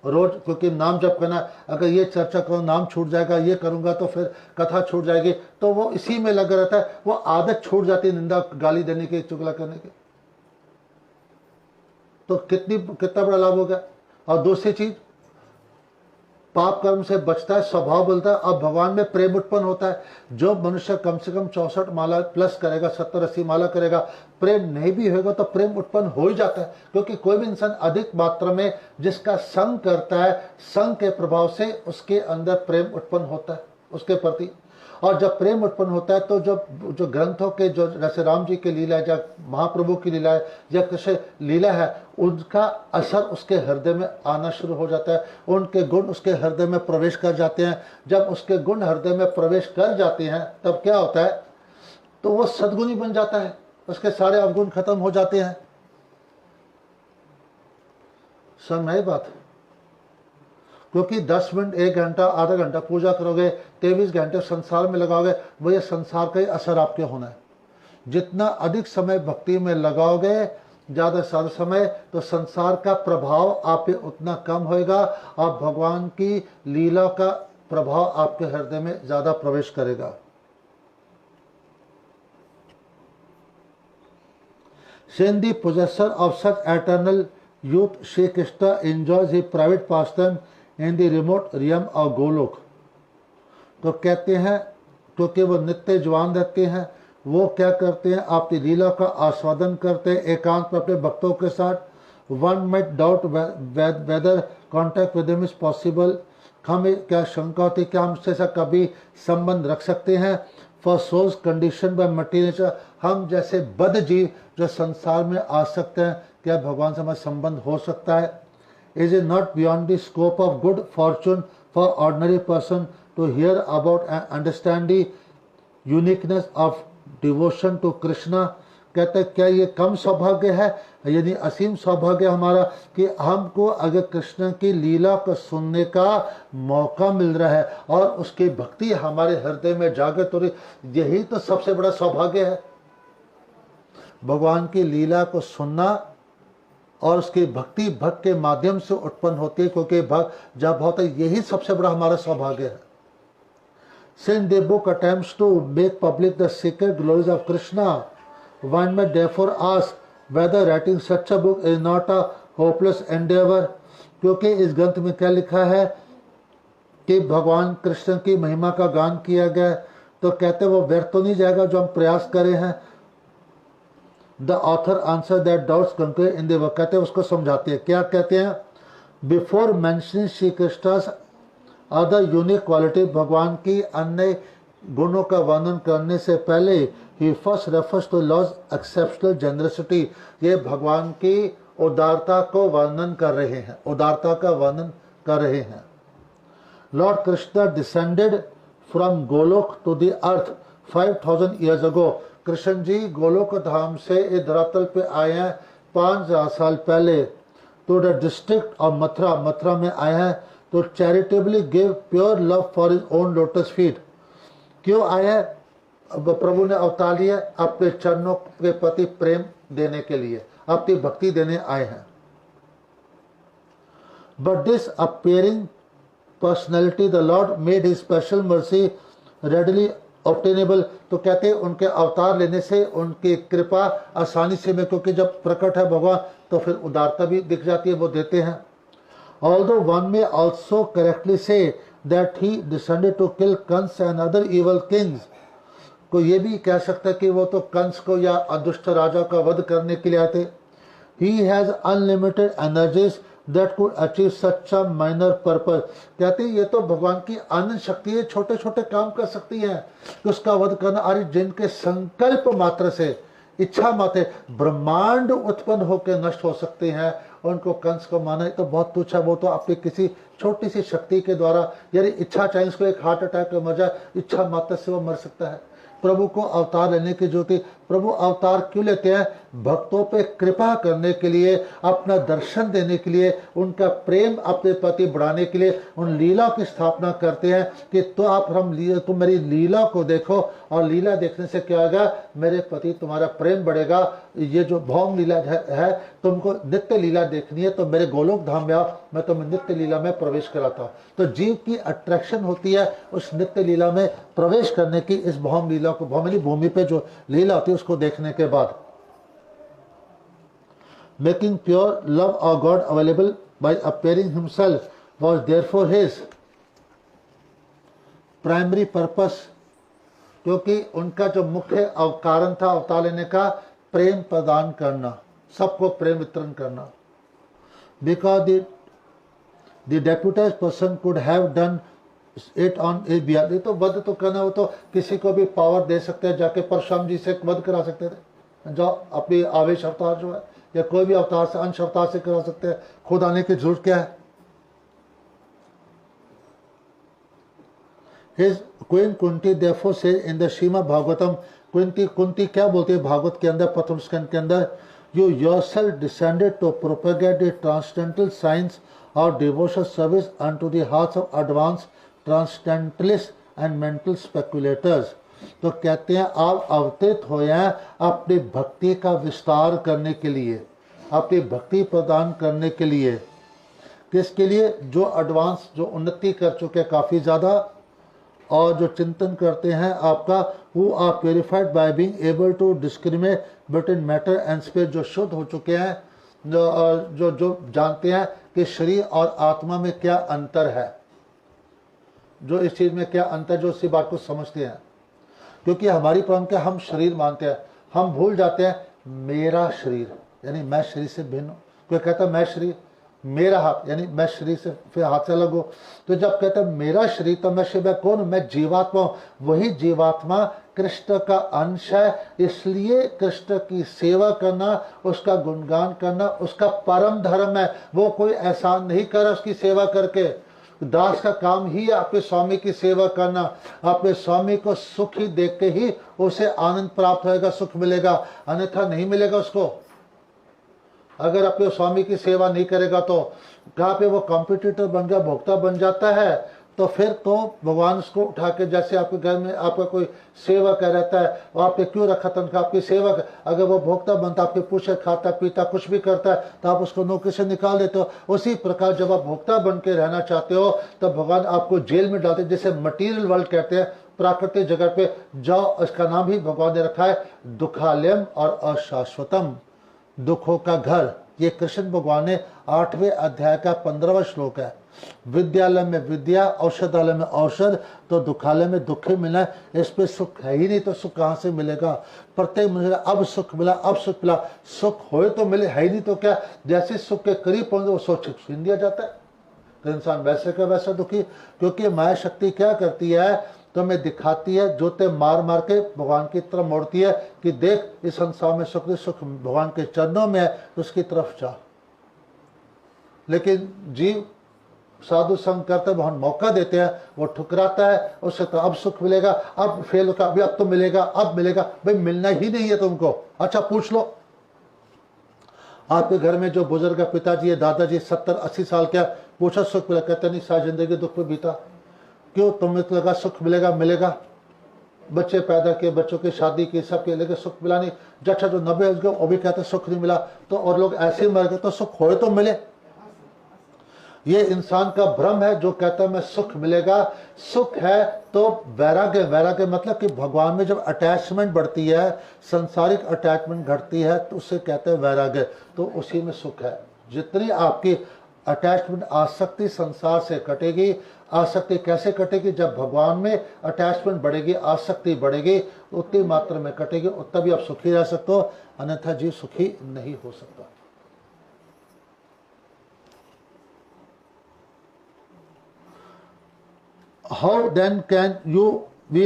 रोज। क्योंकि नाम जप करना, अगर ये चर्चा करो नाम छूट जाएगा, ये करूंगा तो फिर कथा छूट जाएगी, तो वो इसी में लगा रहता है, वो आदत छूट जाती है निंदा गाली देने की, चुगला करने की। तो कितना बड़ा लाभ हो गया। और दूसरी चीज, पाप कर्म से बचता है, स्वभाव बोलता है, और भगवान में प्रेम उत्पन्न होता है। जो मनुष्य कम से कम 64 माला प्लस करेगा, 70-80 माला करेगा, प्रेम नहीं भी होगा तो प्रेम उत्पन्न हो ही जाता है। क्योंकि कोई भी इंसान अधिक मात्रा में जिसका संग करता है, संग के प्रभाव से उसके अंदर प्रेम उत्पन्न होता है उसके प्रति। और जब प्रेम उत्पन्न होता है तो जो ग्रंथों के, जो जैसे राम जी की लीला है, या महाप्रभु की लीला है, या कृष्ण लीला है, उनका असर उसके हृदय में आना शुरू हो जाता है। उनके गुण उसके हृदय में प्रवेश कर जाते हैं। जब उसके गुण हृदय में प्रवेश कर जाते हैं, तब क्या होता है? तो वो सद्गुणी बन जाता है, उसके सारे अवगुण खत्म हो जाते हैं। समझ आई बात? क्योंकि 10 मिनट, 1 घंटा, आधा घंटा पूजा करोगे, 23 घंटे संसार में लगाओगे, वो ये संसार का ही असर आपके होना है। जितना अधिक समय भक्ति में लगाओगे, ज़्यादा सारा समय, तो संसार का प्रभाव आप पे उतना कम होएगा, और भगवान की लीला का प्रभाव आपके हृदय में ज़्यादा प्रवेश करेगा। Since the possessor of such eternal youth, Shri Krishna enjoys his private pastime in the remote realm of Golok. तो कहते हैं क्योंकि वो नित्य जवान रहते हैं, वो क्या करते हैं? आपकी लीला का आस्वादन करते हैं एकांत में अपने भक्तों के साथ। One might doubt whether contact with him is possible. हमें क्या शंका होती है कि हम उससे कभी संबंध रख सकते हैं? For souls conditioned by material nature, हम जैसे बद्ध जीव जो संसार में आ सकते हैं, क्या भगवान से हमारा संबंध हो सकता है? Is it not beyond the scope of good fortune for ordinary person to hear about and understand the uniqueness of devotion to Krishna? कहते क्या ये कम सौभाग्य है, यानी असीम सौभाग्य हमारा कि हमको अगर कृष्ण की लीला को सुनने का मौका मिल रहा है और उसकी भक्ति हमारे हृदय में जागृत हो रही, यही तो सबसे बड़ा सौभाग्य है। भगवान की लीला को सुनना और उसकी भक्ति भक्त के माध्यम से उत्पन्न होती है, क्योंकि भक्त जब होता है यही सबसे बड़ा हमारा सौभाग्य है। Since the book attempts to make public the secret glories of Krishna, one may therefore ask whether writing such a book is not a hopeless endeavor। क्योंकि इस ग्रंथ में क्या लिखा है कि भगवान कृष्ण की महिमा का गान किया गया, तो कहते वो व्यर्थ तो नहीं जाएगा जो हम प्रयास करें हैं। The author answer that doubts conclude in the, कहते हैं उसको समझाते हैं, क्या कहते हैं? Before mentioning Shri Krishna's other unique quality, भगवान की अन्य गुणों का वर्णन करने से पहले he first refers to Lord's exceptional generosity, ये भगवान की उदारता को वर्णन कर रहे हैं, उदारता का वर्णन कर रहे हैं। Lord Krishna descended from Goloka to the earth 5000 years ago. Krishna ji Goloka Dham से इस धरातल पे आए हैं 5000 साल पहले। To the district of Mathura, Mathura में आए हैं तो charitably give pure love for his own lotus feet. क्यों आए हैं? प्रभु ने अवतार लिया अपने चरणों के प्रति प्रेम देने के लिए, अपनी भक्ति देने आए हैं। But this appearing personality the Lord made his special mercy readily obtainable. तो कहते हैं उनके अवतार लेने से उनकी कृपा आसानी से में, क्योंकि जब प्रकट है भगवान तो फिर उदारता भी दिख जाती है, वो देते हैं। Although one may also correctly say that he descended to kill Kans and other evil kings, को ये भी कह सकता है कि वो तो कंस को या अदुष्ट राजा का वध करने के लिए आए थे। He has unlimited energies that could achieve such a minor purpose। कहते हैं ये तो भगवान की अनंत शक्ति है, छोटे छोटे काम कर सकती है कि उसका वध करना, और जिनके संकल्प मात्र से, इच्छा मात्र ब्रह्मांड उत्पन्न होकर नष्ट हो सकते हैं, उनको कंस को माना तो बहुत तुच्छ है। वो तो अपनी किसी छोटी सी शक्ति के द्वारा, यदि इच्छा चाहे उसको एक हार्ट अटैक में मर जाए, इच्छा मात्र से वो मर सकता है। प्रभु को अवतार लेने की जरूरत है। प्रभु अवतार क्यों लेते हैं? भक्तों पे कृपा करने के लिए, अपना दर्शन देने के लिए, उनका प्रेम अपने प्रति बढ़ाने के लिए, उन लीला की स्थापना करते हैं कि तो आप तुम मेरी लीला को देखो, और लीला देखने से क्या होगा? मेरे प्रति तुम्हारा प्रेम बढ़ेगा। ये जो भौम लीला है, तुमको नित्य लीला देखनी है तो मेरे गोलोक धाम में आओ, मैं तुम्हें नित्य लीला में प्रवेश कराता हूँ। तो जीव की अट्रैक्शन होती है उस नित्य लीला में प्रवेश करने की, इस भौम लीला को, भौमिली भूमि पे जो लीला होती है उसको देखने के बाद। Making pure love of God available by appearing himself was therefore his primary purpose, क्योंकि उनका जो मुख्य कारण था अवतार लेने का, प्रेम प्रदान करना, सबको प्रेम वितरण करना। Because the deputized person could have done it on a behalf. तो वध तो करना, वो तो किसी को भी पावर दे सकते हैं, जाके परशुराम जी से वध करा सकते थे, जो अपनी आवेश अवतार जो है, या कोई भी अवतार से, अंश अवतार से करा सकते हैं। खुद आने की जरूरत क्या है? His Queen Kunti therefore says in the Srimad Bhagavatam, Kunti क्या बोलती है भागवत के अंदर, प्रथम स्कंद के अंदर, You yourself descended to propagate the transcendental science of devotional service unto the hearts of advanced transcendentalists and mental speculators। तो कहते हैं आप अवतरित हुए हैं अपनी भक्ति का विस्तार करने के लिए, अपनी भक्ति प्रदान करने के लिए। किसके लिए? जो एडवांस, जो उन्नति कर चुके काफ़ी ज़्यादा, और जो चिंतन करते हैं आपका, who are purified by being able to discriminate between matter and spirit, जो शुद्ध हो चुके हैं, जो जानते हैं कि शरीर और आत्मा में क्या अंतर है, जो इस चीज़ में क्या अंतर, जो इसी बात को समझते हैं। क्योंकि हमारी प्रॉब्लम क्या, हम शरीर मानते हैं, हम भूल जाते हैं मेरा शरीर, यानी मैं शरीर से भिन्न हूँ। कोई कहता मैं श्री, मेरा हाथ यानी मैं शरीर से फिर हाथ से अलग हो। तो जब कहता है मेरा शरीर, तो मैं शिव कौन हूं? मैं जीवात्मा हूं। वही जीवात्मा कृष्ण का अंश है, इसलिए कृष्ण की सेवा करना, उसका गुणगान करना उसका परम धर्म है। वो कोई एहसान नहीं कर रहा उसकी सेवा करके। दास का काम ही है अपने स्वामी की सेवा करना। अपने स्वामी को सुख ही देख के ही उसे आनंद प्राप्त होगा, सुख मिलेगा, अन्यथा नहीं मिलेगा उसको। अगर अपने स्वामी की सेवा नहीं करेगा तो कहाँ पे वो कॉम्पिटिटर बन गया, भोक्ता बन जाता है। तो फिर तो भगवान उसको उठा के, जैसे आपके घर में आपका कोई सेवक रहता है, वो आपने क्यों रखा तनख्वाह, आपकी सेवक, अगर वो भोक्ता बनता, आपके पूछे खाता पीता कुछ भी करता है, तो आप उसको नौकरी से निकाल देते हो। उसी प्रकार जब आप भोक्ता बन के रहना चाहते हो तो भगवान आपको जेल में डालते, जिसे मटीरियल वर्ल्ड कहते हैं, प्राकृतिक जगत पे जाओ। इसका नाम ही भगवान ने रखा है दुखालयम और अशाश्वतम, दुखों का घर। ये कृष्ण भगवान ने 8वें अध्याय का 15वां श्लोक है। विद्यालय में विद्या, औषधालय में औषध, तो दुखालय में दुख ही मिला है। इस पे सुख है ही नहीं तो सुख कहां से मिलेगा? प्रत्येक मनुष्य अब सुख मिला, अब सुख मिला, सुख होए तो मिले, है ही नहीं तो क्या? जैसे सुख के करीब पहुंचे वो सोच छीन दिया जाता है, तो इंसान वैसे का वैसा दुखी। क्योंकि माया शक्ति क्या करती है, तो मैं दिखाती है, जोते मार मार के भगवान की तरफ मोड़ती है कि देख इस संसार में सुख, सुख भगवान के चरणों में है, तो उसकी तरफ जा। लेकिन जीव साधु संग करते भगवान मौका देते हैं, वो ठुकराता है, उससे तो अब सुख मिलेगा, अब फेल होगा, अभी अब तो मिलेगा, अब मिलेगा। भाई मिलना ही नहीं है तुमको। अच्छा पूछ लो, आपके घर में जो बुजुर्ग पिताजी है, दादाजी 70-80 साल क्या, पूछा सुख मिला? कहते नहीं, सारी जिंदगी दुख में बीता। क्यों? तुम्हें तो लगा सुख मिलेगा, मिलेगा। बच्चे पैदा किए, बच्चों की शादी की, सब के, लेकिन सुख मिला नहीं। जच्चा जो 90 गए वो भी कहते सुख नहीं मिला। तो और लोग ऐसे ही मर गए, तो सुख होए तो मिले। ये इंसान का भ्रम है जो कहता है मैं सुख मिलेगा। सुख है तो वैराग्य, वैराग्य मतलब कि भगवान में जब अटैचमेंट बढ़ती है, संसारिक अटैचमेंट घटती है, तो उसे कहते हैं वैराग्य। तो उसी में सुख है। जितनी आपकी अटैचमेंट, आसक्ति संसार से कटेगी। आसक्ति कैसे कटेगी? जब भगवान में अटैचमेंट बढ़ेगी, आसक्ति बढ़ेगी, उतनी मात्रा में कटेगी, तभी आप सुखी रह सकते हो, अन्यथा जीव सुखी नहीं हो सकता। How then can you we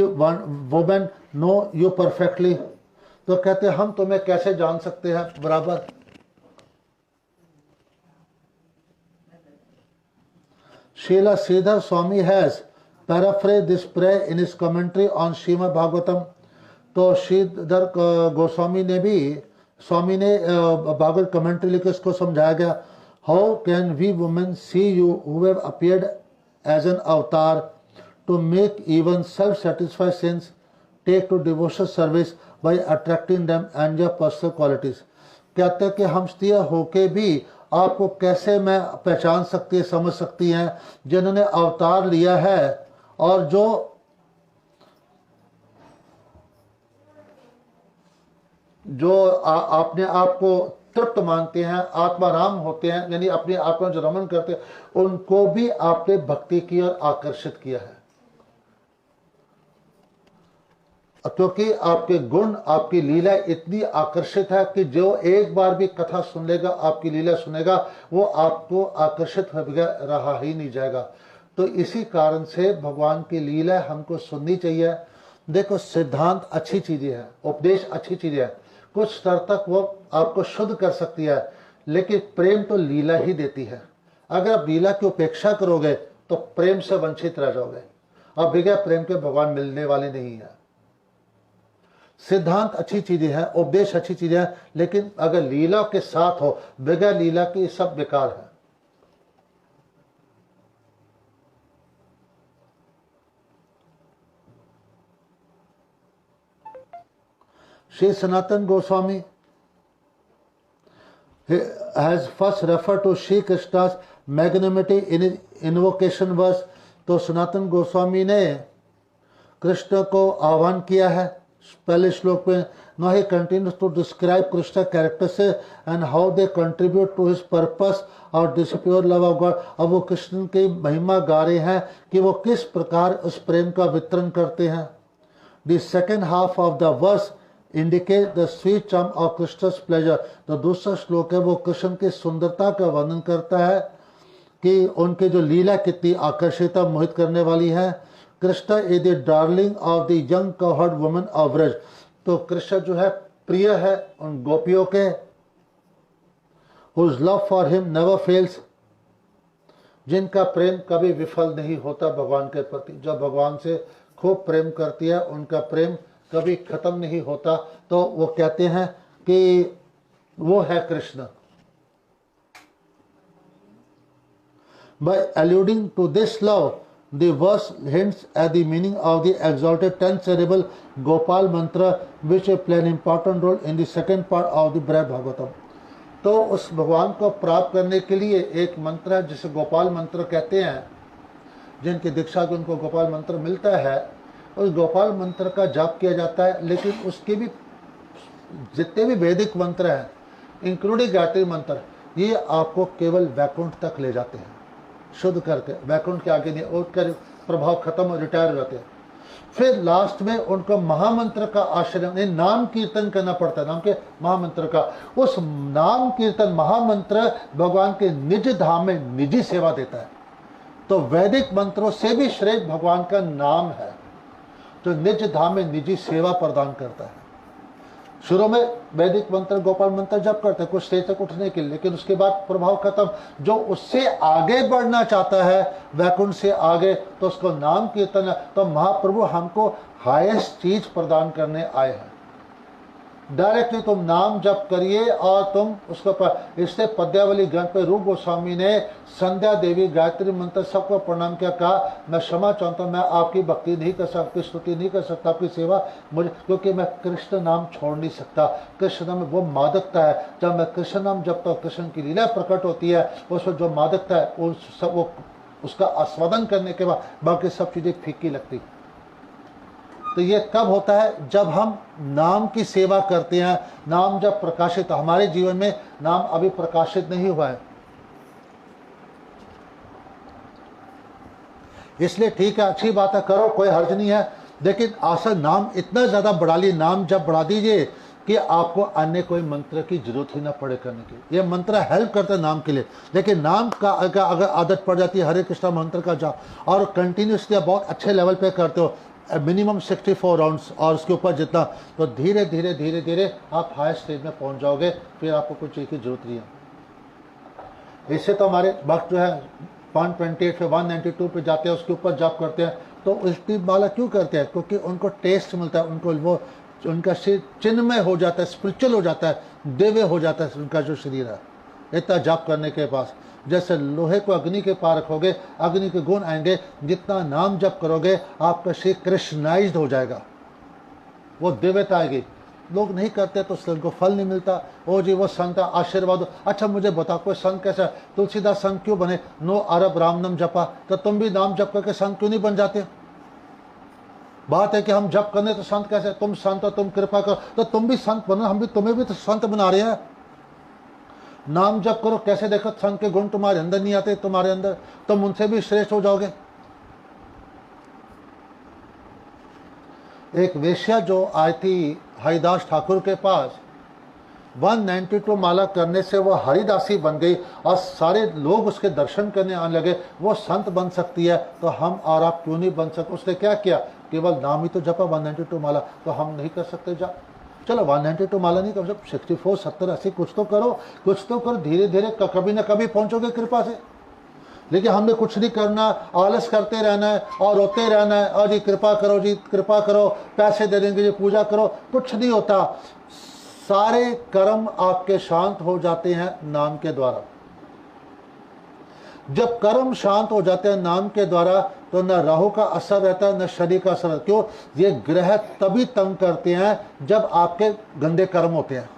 woman know you perfectly? तो कहते हैं हम तुम्हें कैसे जान सकते हैं बराबर? Srila Sridhar Swami has paraphrased this prayer in his commentary on Srimad Bhagavatam. तो श्रीधर गोस्वामी ने भी, स्वामी ने भागवत कमेंट्री लिख के इसको समझाया गया। How can we women see you who have appeared as an avatar to make even self-satisfied saints take to devotional service by attracting them and your personal qualities? कहते हैं कि हम स्त्रिय होके भी आपको कैसे मैं पहचान सकती है, समझ सकती हैं, जिन्होंने अवतार लिया है और जो अपने आप को तृप्त मानते हैं, आत्माराम होते हैं, यानी अपने आप को जो रमन करते हैं, उनको भी आपने भक्ति की ओर आकर्षित किया है। क्योंकि आपके गुण, आपकी लीला इतनी आकर्षित है कि जो एक बार भी कथा सुन लेगा, आपकी लीला सुनेगा, वो आपको आकर्षित हो बगैर रहा ही नहीं जाएगा। तो इसी कारण से भगवान की लीला हमको सुननी चाहिए। देखो सिद्धांत अच्छी चीजें हैं, उपदेश अच्छी चीजें हैं, कुछ स्तर तक वो आपको शुद्ध कर सकती है, लेकिन प्रेम तो लीला ही देती है। अगर आप लीला की उपेक्षा करोगे तो प्रेम से वंचित रह जाओगे। अब बगैर प्रेम के भगवान मिलने वाले नहीं है। सिद्धांत अच्छी चीजें हैं, उपदेश अच्छी चीजें हैं, लेकिन अगर लीला के साथ हो, बगैर लीला के सब बेकार है। Shri Sanatan Goswami has first referred to Shri Krishna's magnanimity in his invocation verse। तो सनातन गोस्वामी ने कृष्ण को आह्वान किया है पहले श्लोक में। Now he continues to describe Krishna characters and how they contribute to his purpose और disappear love of God। अब वो कृष्ण की महिमा गा रहे हैं कि वो किस प्रकार उस प्रेम का वितरण करते हैं। The second half of the verse indicate the sweet charm of Krishna's pleasure। तो दूसरा श्लोक है वो कृष्ण की सुंदरता का वर्णन करता है कि उनके जो लीला कितनी आकर्षित मोहित करने वाली है। Krishna is the darling of the young covered woman of Braj. तो कृष्ण जो है प्रिय है उन गोपियों के, whose love for him never fails, जिनका प्रेम कभी विफल नहीं होता भगवान के प्रति। जो भगवान से खूब प्रेम करती है उनका प्रेम कभी खत्म नहीं होता। तो वो कहते हैं कि वो है Krishna. By alluding to this love, the verse hints at the meaning of the exalted 10 syllable Gopal mantra, which play an important role in the second part of the Brihad Bhagavatam। तो उस भगवान को प्राप्त करने के लिए एक मंत्र है जिसे गोपाल मंत्र कहते हैं, जिनकी दीक्षा को उनको गोपाल मंत्र मिलता है। उस गोपाल मंत्र का जाप किया जाता है, लेकिन उसके भी जितने भी वैदिक मंत्र हैं इंक्लूडिंग गायत्री मंत्र, ये आपको केवल वैकुंठ तक ले जाते हैं, शुद्ध करके वैकुंठ के आगे नहीं, उठकर प्रभाव खत्म और रिटायर हो जाते हैं। फिर लास्ट में उनको महामंत्र का आश्रय नाम कीर्तन करना पड़ता है, नाम के महामंत्र का। उस नाम कीर्तन महामंत्र भगवान के निज धाम में निजी सेवा देता है। तो वैदिक मंत्रों से भी श्रेष्ठ भगवान का नाम है, तो निज धाम में निजी सेवा प्रदान करता है। शुरू में वैदिक मंत्र गोपाल मंत्र जप करते हैं कुछ स्टेज तक उठने के लिए, लेकिन उसके बाद प्रभाव खत्म। जो उससे आगे बढ़ना चाहता है वैकुंठ से आगे, तो उसको नाम कीर्तन। तो महाप्रभु हमको हाईएस्ट चीज प्रदान करने आए हैं। डायरेक्टली तुम नाम जप करिए और तुम उसको इससे पद्यावली ग्रंथ पे रूप गोस्वामी ने संध्या देवी गायत्री मंत्र सबको प्रणाम किया, कहा मैं क्षमा चाहता हूँ, मैं आपकी भक्ति नहीं कर सकता, आपकी स्तुति नहीं कर सकता, आपकी सेवा मुझे, क्योंकि मैं कृष्ण नाम छोड़ नहीं सकता। कृष्ण नाम में वो मादकता है, जब मैं कृष्ण नाम जपता हूँ कृष्ण की लीला प्रकट होती है, उसमें जो मादकता है वो उसका आस्वादन करने के बाद बाकी सब चीजें फीकी लगती। तो ये कब होता है? जब हम नाम की सेवा करते हैं। नाम जब प्रकाशित, हमारे जीवन में नाम अभी प्रकाशित नहीं हुआ है, इसलिए ठीक है, अच्छी बात है, करो, कोई हर्ज नहीं है। लेकिन असल नाम इतना ज्यादा बढ़ा ली, नाम जब बढ़ा दीजिए कि आपको अन्य कोई मंत्र की जरूरत ही ना पड़े करने की। ये मंत्र हेल्प करता है नाम के लिए, लेकिन नाम का अगर आदत पड़ जाती है हरे कृष्णा मंत्र का जाप, और कंटिन्यूसली बहुत अच्छे लेवल पे करते हो, मिनिमम 64 राउंड्स और उसके ऊपर जितना, तो धीरे धीरे धीरे धीरे आप हाई स्टेज में पहुंच जाओगे, फिर आपको कुछ चीज़ की जरूरत नहीं है। इससे तो हमारे भक्त जो है 128 पे 192 पे जाते हैं, उसके ऊपर जाप करते हैं। तो उसकी माला क्यों करते हैं? क्योंकि उनको टेस्ट मिलता है, उनको वो उनका शरीर चिन्मय हो जाता है, स्पिरिचुअल हो जाता है, दिव्य हो जाता है उनका जो शरीर है इतना जाप करने के पास। जैसे लोहे को अग्नि के पार रखोगे, अग्नि के गुण आएंगे, जितना नाम जप करोगे आपका शरीर कृष्णाइज्ड हो जाएगा, वो दिव्यता आएगी। लोग नहीं करते तो उनको फल नहीं मिलता। ओ जी वो संत आशीर्वाद दो। अच्छा मुझे बताओ कोई संत कैसा? तुलसीदास संत क्यों बने? नो अरब राम नाम जपा, तो तुम भी नाम जप करके संत क्यों नहीं बन जाते? बात है कि हम जप करने तो संत कैसे? तुम संत हो, तुम कृपा करो, तो तुम भी संत बनो, हम भी तुम्हें भी तो संत बना रहे हैं। नाम जप करो, कैसे देखो संत के गुण तुम्हारे अंदर नहीं आते, तुम्हारे अंदर, तुम उनसे भी श्रेष्ठ हो जाओगे। एक वेश्या जो आई थी हरिदास ठाकुर के पास, 192 माला करने से वो हरिदासी बन गई और सारे लोग उसके दर्शन करने आने लगे। वो संत बन सकती है तो हम और आप क्यों नहीं बन सकते? उसने क्या किया? केवल नाम ही तो जपा, 192 माला, तो हम नहीं कर सकते? जा चलो 192 माला नहीं कर, 64 70 80 कुछ तो करो, कुछ तो करो, धीरे धीरे कभी ना कभी पहुंचोगे कृपा से। लेकिन हमें कुछ नहीं करना, आलस करते रहना है और रोते रहना है, और जी कृपा करो, जी कृपा करो, पैसे दे देंगे जी, पूजा करो, कुछ नहीं होता। सारे कर्म आपके शांत हो जाते हैं नाम के द्वारा। जब कर्म शांत हो जाते हैं नाम के द्वारा, तो न राहु का असर रहता है न शनि का असर। क्यों? ये ग्रह तभी तंग करते हैं जब आपके गंदे कर्म होते हैं,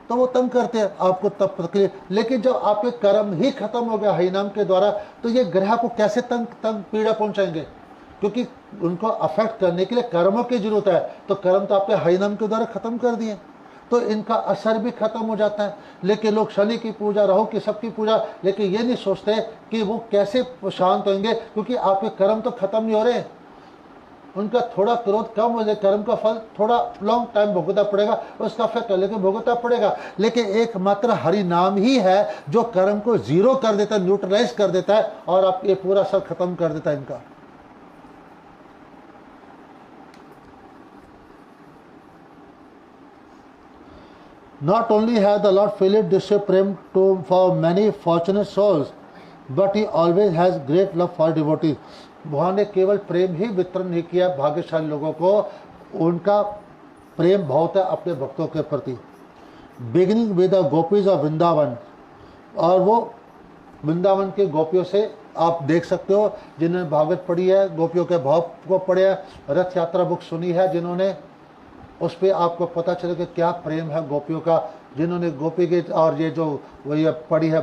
तो वो तंग करते हैं आपको तब तक। लेकिन जब आपके कर्म ही खत्म हो गया हरि नाम के द्वारा, तो ये ग्रह को कैसे तंग पीड़ा पहुंचाएंगे? क्योंकि उनको अफेक्ट करने के लिए कर्मों की जरूरत है, तो कर्म तो आपके हरि नाम के द्वारा खत्म कर दिए, तो इनका असर भी खत्म हो जाता है। लेकिन लोग शनि की पूजा, राहु की, सबकी पूजा, लेकिन ये नहीं सोचते कि वो कैसे शांत होंगे, क्योंकि आपके कर्म तो खत्म नहीं हो रहे। उनका थोड़ा क्रोध कम हो जाए, कर्म का फल थोड़ा लॉन्ग टाइम भुगतना पड़ेगा, उसका फल लेकिन भुगतना पड़ेगा। लेकिन एकमात्र हरि नाम ही है जो कर्म को जीरो कर देता है, न्यूट्रलाइज कर देता है और आप ये पूरा असर खत्म कर देता है इनका। Not only has the Lord filled this prem for many fortunate souls, but He always has great love for devotees. भगवान ने केवल प्रेम ही वितरण नहीं किया भाग्यशाली लोगों को, उनका प्रेम बहुत है अपने भक्तों के प्रति। Beginning with the gopis of Vrindavan, और वो वृंदावन के गोपियों से आप देख सकते हो जिन्होंने भागवत पढ़ी है, गोपियों के भाव को पढ़े है, रथ यात्रा बुक सुनी है जिन्होंने, उस पर आपको पता चले कि क्या प्रेम है गोपियों का। जिन्होंने गोपी गीत और ये जो वही पढ़ी है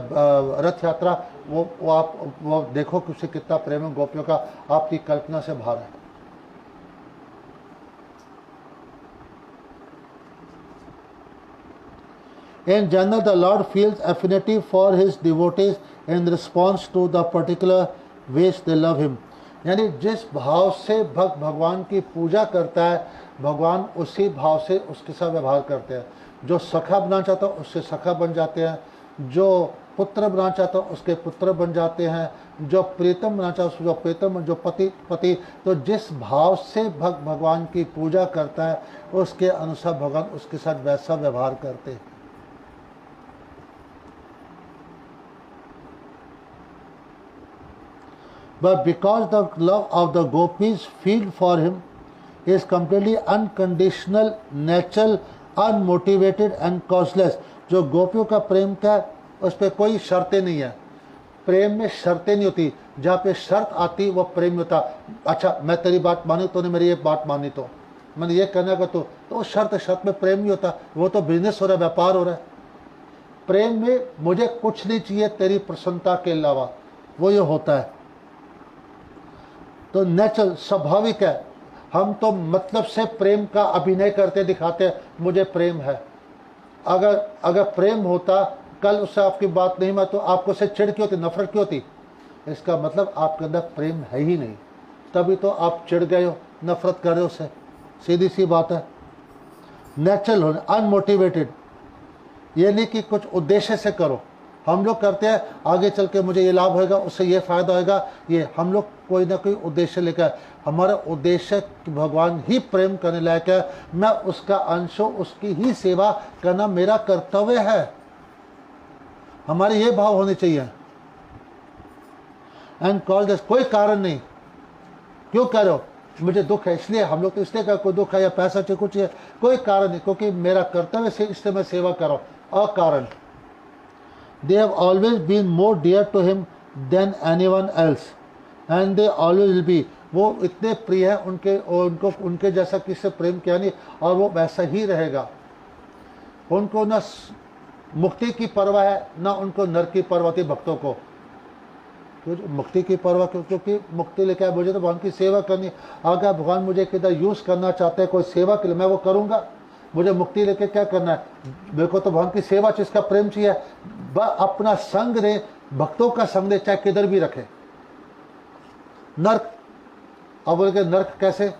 रथ यात्रा, वो आप वो देखो कि उससे कितना प्रेम है गोपियों का, आपकी कल्पना से बाहर है। In general, the Lord feels affinity for His devotees in response to the particular ways they love Him. यानी जिस भाव से भक्त भगवान की पूजा करता है, भगवान उसी भाव से उसके साथ व्यवहार करते हैं। जो सखा बनना चाहता है उससे सखा बन जाते हैं, जो पुत्र बनना चाहता है उसके पुत्र बन जाते हैं, जो प्रीतम बनना चाहता है उसको जो प्रीतम, जो पति। तो जिस भाव से भक्त भगवान की पूजा करता है उसके अनुसार भगवान उसके साथ वैसा व्यवहार करते हैं। But because the love of the gopis feel for him is completely unconditional, natural, unmotivated and causeless. जो गोपियों का प्रेम का उस पर कोई शर्तें नहीं है, प्रेम में शर्तें नहीं होती। जहाँ पे शर्त आती वो प्रेम में होता। अच्छा मैं तेरी बात मानी, तूने मेरी एक बात मानी, तो मैंने ये करना का तो शर्त में प्रेम नहीं होता, वो तो बिजनेस हो रहा है, व्यापार हो रहा है। प्रेम में मुझे कुछ नहीं चाहिए तेरी प्रसन्नता के अलावा, वो ये होता है। तो नेचुरल, स्वाभाविक है। हम तो मतलब से प्रेम का अभिनय करते दिखाते हैं मुझे प्रेम है। अगर प्रेम होता, कल उससे आपकी बात नहीं मैं तो आपको से चिढ़ क्यों होती, नफरत क्यों होती? इसका मतलब आपके अंदर प्रेम है ही नहीं, तभी तो आप चिढ़ गए हो, नफरत कर रहे हो उससे, सीधी सी बात है। नेचुरल होने, अनमोटिवेटेड, ये नहीं कि कुछ उद्देश्य से करो। हम लोग करते हैं आगे चल के मुझे ये लाभ होगा, उससे ये फायदा होगा, ये हम लोग कोई ना कोई उद्देश्य लेकर। हमारा उद्देश्य भगवान ही प्रेम करने लायक है, मैं उसका अंश हूं, उसकी ही सेवा करना मेरा कर्तव्य है। हमारे ये भाव होने चाहिए। एंड कॉल दिस, कोई कारण नहीं, क्यों कह रहे हो मुझे दुख है इसलिए, हम लोग तो इसलिए कर, कोई दुख है या पैसा चाहिए कुछ है, कोई कारण नहीं, क्योंकि मेरा कर्तव्य से इसलिए मैं सेवा कर रहा हूं, अकारण। They have always been more dear to him than anyone else, and they always will be. वो इतने प्रिय है उनको उनके जैसा किससे प्रेम किया नहीं, और वो वैसा ही रहेगा। उनको न मुक्ति की परवाह है, ना उनको नरक की परवाह थी भक्तों को। मुक्ति की परवाह क्योंकि मुक्ति लेके आए, मुझे तो भगवान की सेवा करनी। अगर भगवान मुझे किधर यूज करना चाहते हैं कोई सेवा के लिए, मैं वो करूँगा। मुझे मुक्ति लेके क्या करना है, मेरे को तो भगवान की सेवा चाहिए, इसका प्रेम चाहिए। अपना संग दे, भक्तों का संग दे, चाहे किधर भी रखे। नर्क, अब बोल के नर्क कैसे,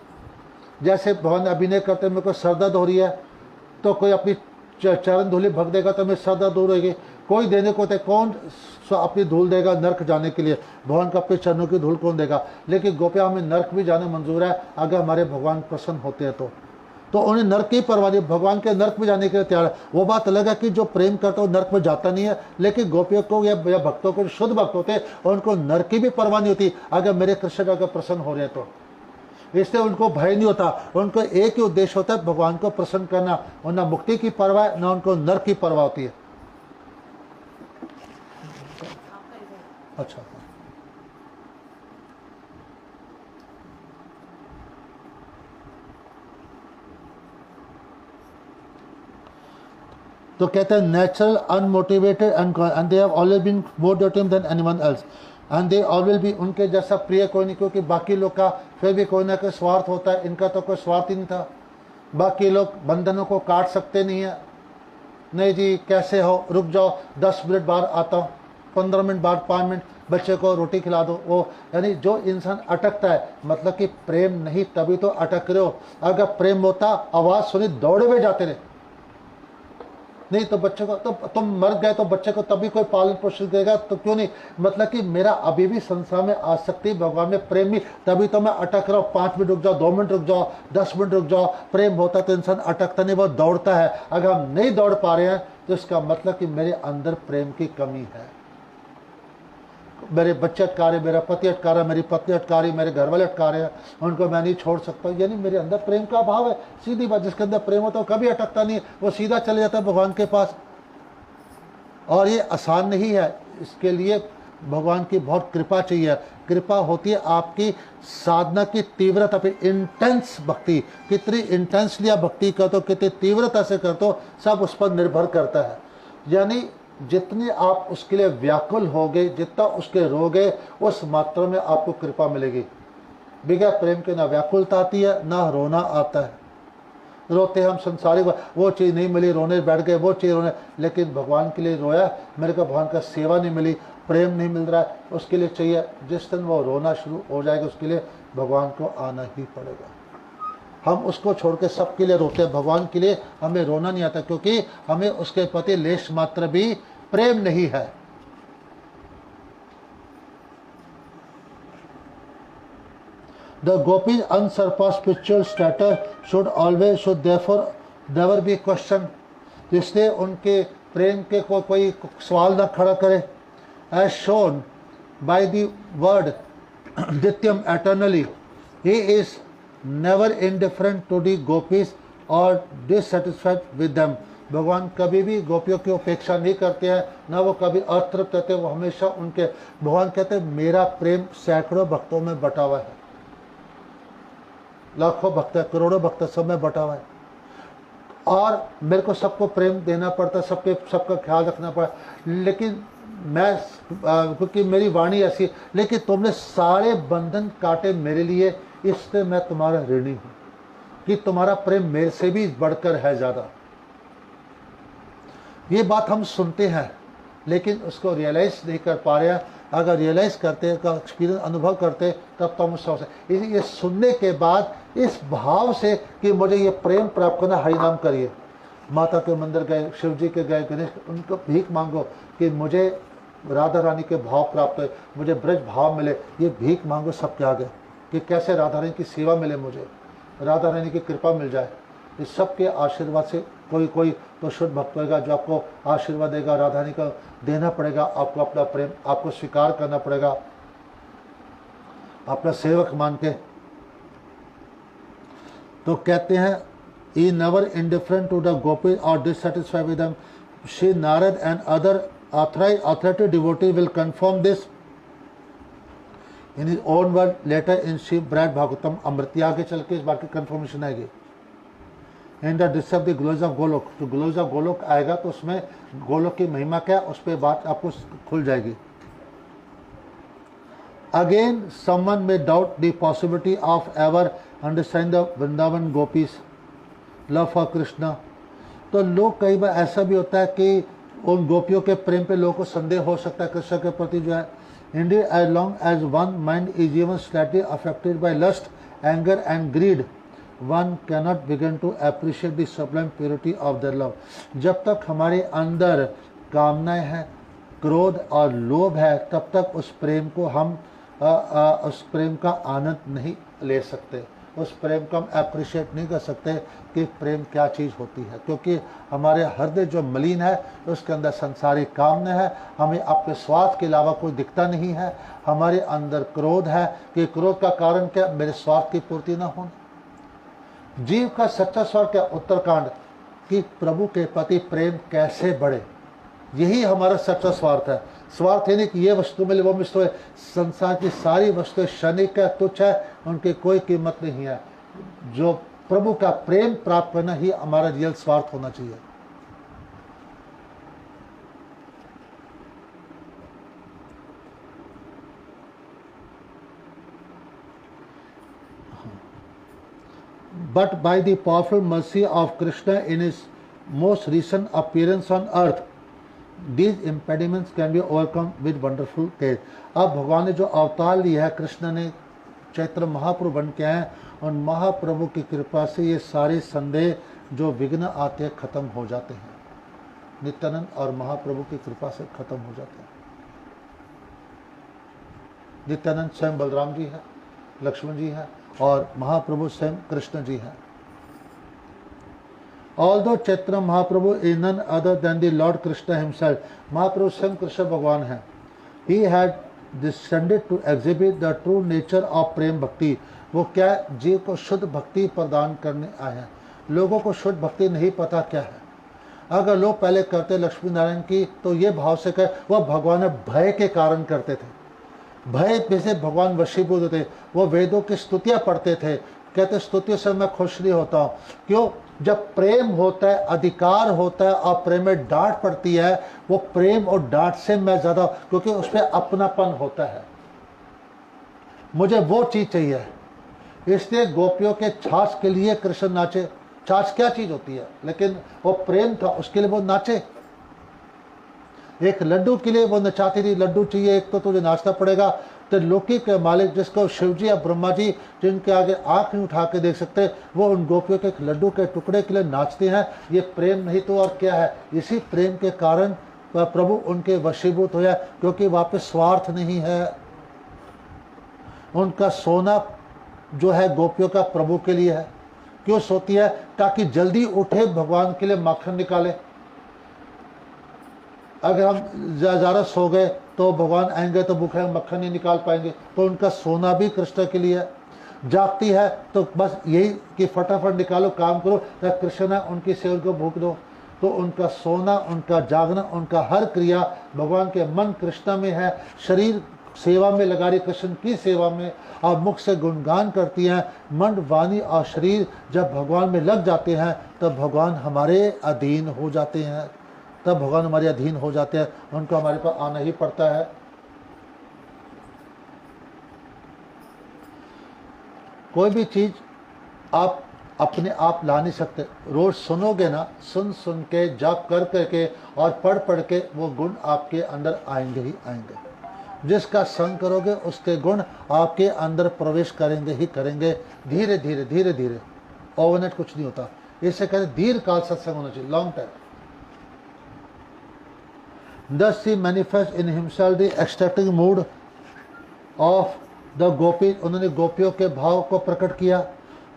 जैसे भगवान अभिनय करते मेरे को सर दर्द हो रही है, तो कोई अपनी चरण धूली भग देगा तो मेरी सर दर्द दूर होगी। कोई देने को, कौन अपनी धूल देगा नर्क जाने के लिए, भगवान को अपने चरणों की धूल कौन देगा। लेकिन गोपिया हमें नर्क भी जाने मंजूर है अगर हमारे भगवान प्रसन्न होते हैं तो उन्हें नर्क की परवाह नहीं, भगवान के नर्क में जाने के लिए तैयार है। वो बात अलग है कि जो प्रेम करता है वो नर्क में जाता नहीं है, लेकिन गोपियों को या भक्तों को, शुद्ध भक्त होते हैं और उनको नर्क की भी परवाह नहीं होती अगर मेरे कृष्ण अगर प्रसन्न हो रहे हैं तो। इसलिए उनको भय नहीं होता, उनको एक ही उद्देश्य होता है भगवान को प्रसन्न करना, और ना मुक्ति की परवाह है ना उनको नर्क की परवाह होती है। अच्छा, तो कहते हैं natural, unmotivated and they have always been more dear to him than anyone else, and they always be, उनके जैसा प्रिय कोई नहीं, क्योंकि बाकी लोग का फिर भी कोई ना कोई स्वार्थ होता है, इनका तो कोई स्वार्थ ही नहीं था। बाकी लोग बंधनों को काट सकते नहीं है, नहीं जी कैसे हो, रुक जाओ 10 मिनट बाद आता हूँ, 15 मिनट बाद 5 मिनट, बच्चे को रोटी खिला दो, वो यानी जो इंसान अटकता है मतलब कि प्रेम नहीं, तभी तो अटक रहे हो। अगर प्रेम होता आवाज सुनी दौड़े हुए जाते रहे, नहीं तो बच्चे को तो तुम मर गए तो बच्चे को तभी कोई पालन पोषण देगा, तो क्यों नहीं। मतलब कि मेरा अभी भी संसार में आसक्ति, भगवान में प्रेम भी, तभी तो मैं अटक रहा हूँ। 5 मिनट रुक जाओ, 2 मिनट रुक जाओ, 10 मिनट रुक जाओ। प्रेम होता तो इंसान अटकता नहीं, वो दौड़ता है। अगर हम नहीं दौड़ पा रहे हैं तो इसका मतलब कि मेरे अंदर प्रेम की कमी है। मेरे बच्चे अटका रहे, मेरा पति अटका रहा, मेरी पत्नी अटका रही, मेरे घर वाले अटका रहे हैं, उनको मैं नहीं छोड़ सकता, यानी मेरे अंदर प्रेम का अभाव है। सीधी बात, जिसके अंदर प्रेम होता है वो कभी अटकता नहीं, वो सीधा चले जाता है भगवान के पास। और ये आसान नहीं है, इसके लिए भगवान की बहुत कृपा चाहिए। कृपा होती है आपकी साधना की तीव्रता पे, इंटेंस भक्ति, कितनी इंटेंसली आप भक्ति करते हो, कितनी तीव्रता से करते हो, सब उस पर निर्भर करता है। यानी जितने आप उसके लिए व्याकुल होगे, जितना उसके रोगे, उस मात्रा में आपको कृपा मिलेगी। बगैर प्रेम के ना व्याकुलता आती है, ना रोना आता है। रोते हम संसारिक, वो चीज़ नहीं मिली, रोने बैठ गए, वो चीज़ रोने, लेकिन भगवान के लिए रोया, मेरे को भगवान का सेवा नहीं मिली, प्रेम नहीं मिल रहा है, उसके लिए चाहिए। जिस दिन वो रोना शुरू हो जाएगा, उसके लिए भगवान को आना ही पड़ेगा। हम उसको छोड़ के सबके लिए रोते हैं, भगवान के लिए हमें रोना नहीं आता, क्योंकि हमें उसके प्रति लेश मात्र भी प्रेम नहीं है। The Gopi's unsurpassed spiritual status should therefore never be questioned. इसलिए उनके प्रेम के कोई सवाल न खड़ा करे। As shown by the word Nityam eternally, he is never indifferent to the Gopis or dissatisfied with them. भगवान कभी भी गोपियों की उपेक्षा नहीं करते हैं, ना वो कभी अतृप्त रहते, वो हमेशा उनके, भगवान कहते हैं मेरा प्रेम सैकड़ों भक्तों में बटा हुआ है, लाखों भक्त है, करोड़ों भक्त सब में बटा हुआ है, और मेरे को सबको प्रेम देना पड़ता, सबका ख्याल रखना पड़ा। लेकिन मैं क्योंकि मेरी वाणी ऐसी, लेकिन तुमने सारे बंधन काटे मेरे लिए, इसलिए मैं तुम्हारा ऋणी हूं कि तुम्हारा प्रेम मेरे से भी बढ़कर है ज्यादा। ये बात हम सुनते हैं लेकिन उसको रियलाइज नहीं कर पा रहे हैं। अगर रियलाइज करते का एक्सपीरियंस अनुभव करते तब तो हम उससे ये सुनने के बाद इस भाव से कि मुझे ये प्रेम प्राप्त करना, हरि नाम करिए, माता के मंदिर गए, शिव जी के गए, गणेश, उनको भीख मांगो कि मुझे राधा रानी के भाव प्राप्त हो, मुझे ब्रज भाव मिले, ये भीख मांगो सबके आगे कि कैसे राधा रानी की सेवा मिले, मुझे राधा रानी की कृपा मिल जाए। इस सबके आशीर्वाद से कोई तो शुद्ध भक्त होगा जो आपको आशीर्वाद देगा, राधा रानी का देना पड़ेगा, आपको अपना प्रेम आपको स्वीकार करना पड़ेगा अपना सेवक मान के। तो कहते हैं he never indifferent to the gopis or dissatisfied with them. Shri Narad and other authoritative devotees will confirm this in his own word later in Shiv Brad Bhagavatam Amriti। आगे चल के इस बात की कंफर्मेशन आएगी। In the discuss the glories of Golok, तो glories of Golok आएगा तो उसमें गोलोक की महिमा क्या, उस पर बात आपको खुल जाएगी। अगेन समवन में doubt the possibility of ever understand the Vrindavan gopis love for Krishna. तो लोग कई बार ऐसा भी होता है कि उन गोपियों के प्रेम पे लोगों को संदेह हो सकता है कृष्ण के प्रति जो है। Indeed as long as one mind is even slightly affected by lust, anger and greed, one cannot begin to appreciate the sublime purity of their love. जब तक हमारे अंदर कामनाएं हैं, क्रोध और लोभ है, तब तक उस प्रेम को हम उस प्रेम का आनंद नहीं ले सकते, उस प्रेम को हम अप्रिशिएट नहीं कर सकते कि प्रेम क्या चीज़ होती है, क्योंकि हमारे हृदय जो मलिन है उसके अंदर संसारिक कामना है, हमें अपने स्वार्थ के अलावा कोई दिखता नहीं है। हमारे अंदर क्रोध है कि क्रोध का कारण क्या, मेरे स्वार्थ की पूर्ति ना होना। जीव का सच्चा स्वार्थ क्या, उत्तरकांड कि प्रभु के प्रति प्रेम कैसे बढ़े, यही हमारा सच्चा स्वार्थ है। स्वार्थ है नहीं कि ये वस्तु मिले वो वस्तु है, संसार की सारी वस्तुएं क्षणिक है, तुच्छ है, उनकी कोई कीमत नहीं है। जो प्रभु का प्रेम प्राप्त करना ही हमारा रियल स्वार्थ होना चाहिए। But by the powerful mercy of Krishna in his most recent appearance on earth, These impediments can be overcome with wonderful care. अब भगवान ने जो अवतार लिया है, कृष्ण ने चैत्र महाप्रभु बन के आए, और महाप्रभु की कृपा से ये सारे संदेह जो विघ्न आते हैं खत्म हो जाते हैं। नित्यानंद और महाप्रभु की कृपा से खत्म हो जाते हैं। नित्यानंद स्वयं बलराम जी है, लक्ष्मण जी है, और महाप्रभु स्वयं कृष्ण जी हैं। Although Chaitanya Mahaprabhu is none other than the Lord Krishna himself, महाप्रभु स्वयं कृष्ण भगवान हैं। He had descended to exhibit the true nature of प्रेम भक्ति। वो क्या जीव को शुद्ध भक्ति प्रदान करने आए हैं। लोगों को शुद्ध भक्ति नहीं पता क्या है। अगर लोग पहले करते लक्ष्मी नारायण की तो ये भाव से कहे वह भगवान भय के कारण करते थे, भय में से भगवान वशीभूत होते। वो वेदों की स्तुतियां पढ़ते थे, कहते स्तुतियों से मैं खुश नहीं होता हूँ। क्यों? जब प्रेम होता है, अधिकार होता है और प्रेम में डांट पड़ती है, वो प्रेम और डांट से मैं ज्यादा, क्योंकि उसमें अपनापन होता है, मुझे वो चीज चाहिए। इसलिए गोपियों के छाछ के लिए कृष्ण नाचे। छाछ क्या चीज होती है, लेकिन वो प्रेम था, उसके लिए वो नाचे। एक लड्डू के लिए वो नचाती थी, लड्डू चाहिए एक तो तुझे नाचना पड़ेगा। तो लोकी के मालिक जिसको शिवजी या ब्रह्मा जी जिनके आगे आंख नहीं उठा के देख सकते, वो उन गोपियों के एक लड्डू के टुकड़े के लिए नाचते हैं। ये प्रेम नहीं तो और क्या है। इसी प्रेम के कारण प्रभु उनके वशीभूत हो जाए, क्योंकि वहाँ पे स्वार्थ नहीं है। उनका सोना जो है गोपियों का प्रभु के लिए है। क्यों सोती है? ताकि जल्दी उठे भगवान के लिए माखन निकाले। अगर हम ज़्यादा सो गए तो भगवान आएंगे तो भूखे मक्खन नहीं निकाल पाएंगे, तो उनका सोना भी कृष्ण के लिए है। जागती है तो बस यही कि फटाफट निकालो, काम करो, कृष्ण है उनकी सेवा को भूख दो। तो उनका सोना, उनका जागना, उनका हर क्रिया भगवान के मन कृष्ण में है। शरीर सेवा में लगा रही, कृष्ण की सेवा में, और मुख से गुणगान करती हैं। मन, वाणी और शरीर जब भगवान में लग जाते हैं तब भगवान हमारे अधीन हो जाते हैं, तब भगवान हमारे अधीन हो जाते हैं। उनको हमारे पास आना ही पड़ता है। कोई भी चीज आप अपने आप ला नहीं सकते। रोज सुनोगे ना, सुन सुन के, जाप कर करके और पढ़ पढ़ के वो गुण आपके अंदर आएंगे ही आएंगे। जिसका संग करोगे उसके गुण आपके अंदर प्रवेश करेंगे ही करेंगे, धीरे धीरे धीरे धीरे। ओवरनाइट कुछ नहीं होता। इससे कहते दीर्घ काल सत्संग होना चाहिए, long time. Thus he manifests in himself the ecstatic mood of the gopis। उन्होंने गोपियों के भाव को प्रकट किया।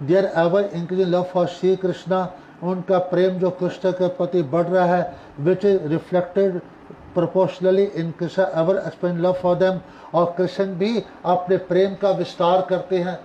Their ever increasing love for Shri Krishna, उनका प्रेम जो कृष्ण के प्रति बढ़ रहा है, which is reflected proportionally in Krishna ever expanding love for them। और कृष्ण भी अपने प्रेम का विस्तार करते हैं।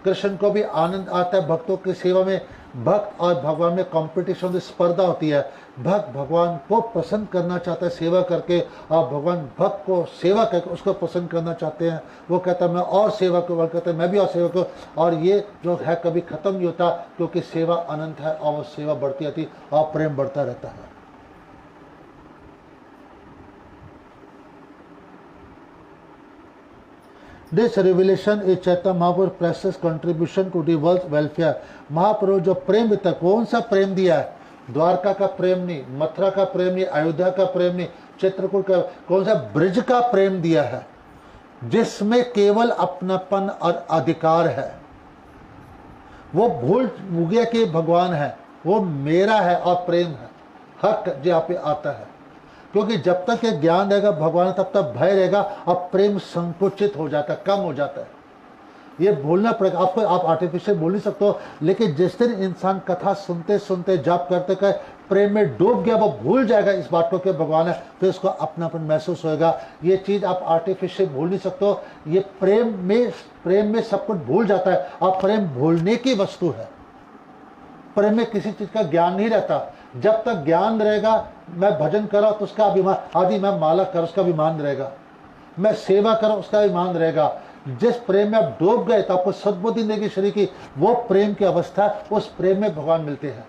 कृष्ण को भी आनंद आता है भक्तों की सेवा में। भक्त और भगवान में कंपटीशन, स्पर्धा होती है। भक्त भगवान को पसंद करना चाहता है सेवा करके, और भगवान भक्त को सेवा करके उसको पसंद करना चाहते हैं। वो कहता है मैं और सेवा करूँ, कहता है मैं भी और सेवा करूँ। और ये जो है कभी खत्म नहीं होता, क्योंकि सेवा अनंत है और वो सेवा बढ़ती रहती और प्रेम बढ़ता रहता है। This revelation is Chaitanya Mahaprabhu's precious contribution to the world's welfare। महाप्रभु जो प्रेम तक कौन सा प्रेम दिया है? द्वारका का प्रेम नहीं, मथुरा का प्रेम नहीं, अयोध्या का प्रेम नहीं, चित्रकूट का, कौन सा ब्रिज का प्रेम दिया है, जिसमें केवल अपनापन और अधिकार है। वो भूल गया कि भगवान है, वो मेरा है और प्रेम है, हक जहाँ पे आता है। क्योंकि जब तक ये ज्ञान रहेगा भगवान, तब तक भय रहेगा और प्रेम संकुचित हो जाता है, कम हो जाता है। ये भूलना पड़ेगा आपको। आप आर्टिफिशियल बोल नहीं सकते हो, लेकिन जिस दिन इंसान कथा सुनते सुनते, जाप करते करते प्रेम में डूब गया, वो भूल जाएगा इस बात को कि भगवान है, फिर उसको अपनापन महसूस होएगा। ये चीज आप आर्टिफिशियल भूल नहीं सकते हो। ये प्रेम में सब कुछ भूल जाता है, और प्रेम भूलने की वस्तु है। प्रेम में किसी चीज का ज्ञान नहीं रहता। जब तक ज्ञान रहेगा, मैं भजन करा तो उसका अभिमान, आदि मैं माला कर उसका अभिमान रहेगा, मैं सेवा करा उसका अभिमान रहेगा। जिस प्रेम में आप डूब गए तो आपको सद्बुद्धि देगी शरीर की, वो प्रेम की अवस्था, उस प्रेम में भगवान मिलते हैं।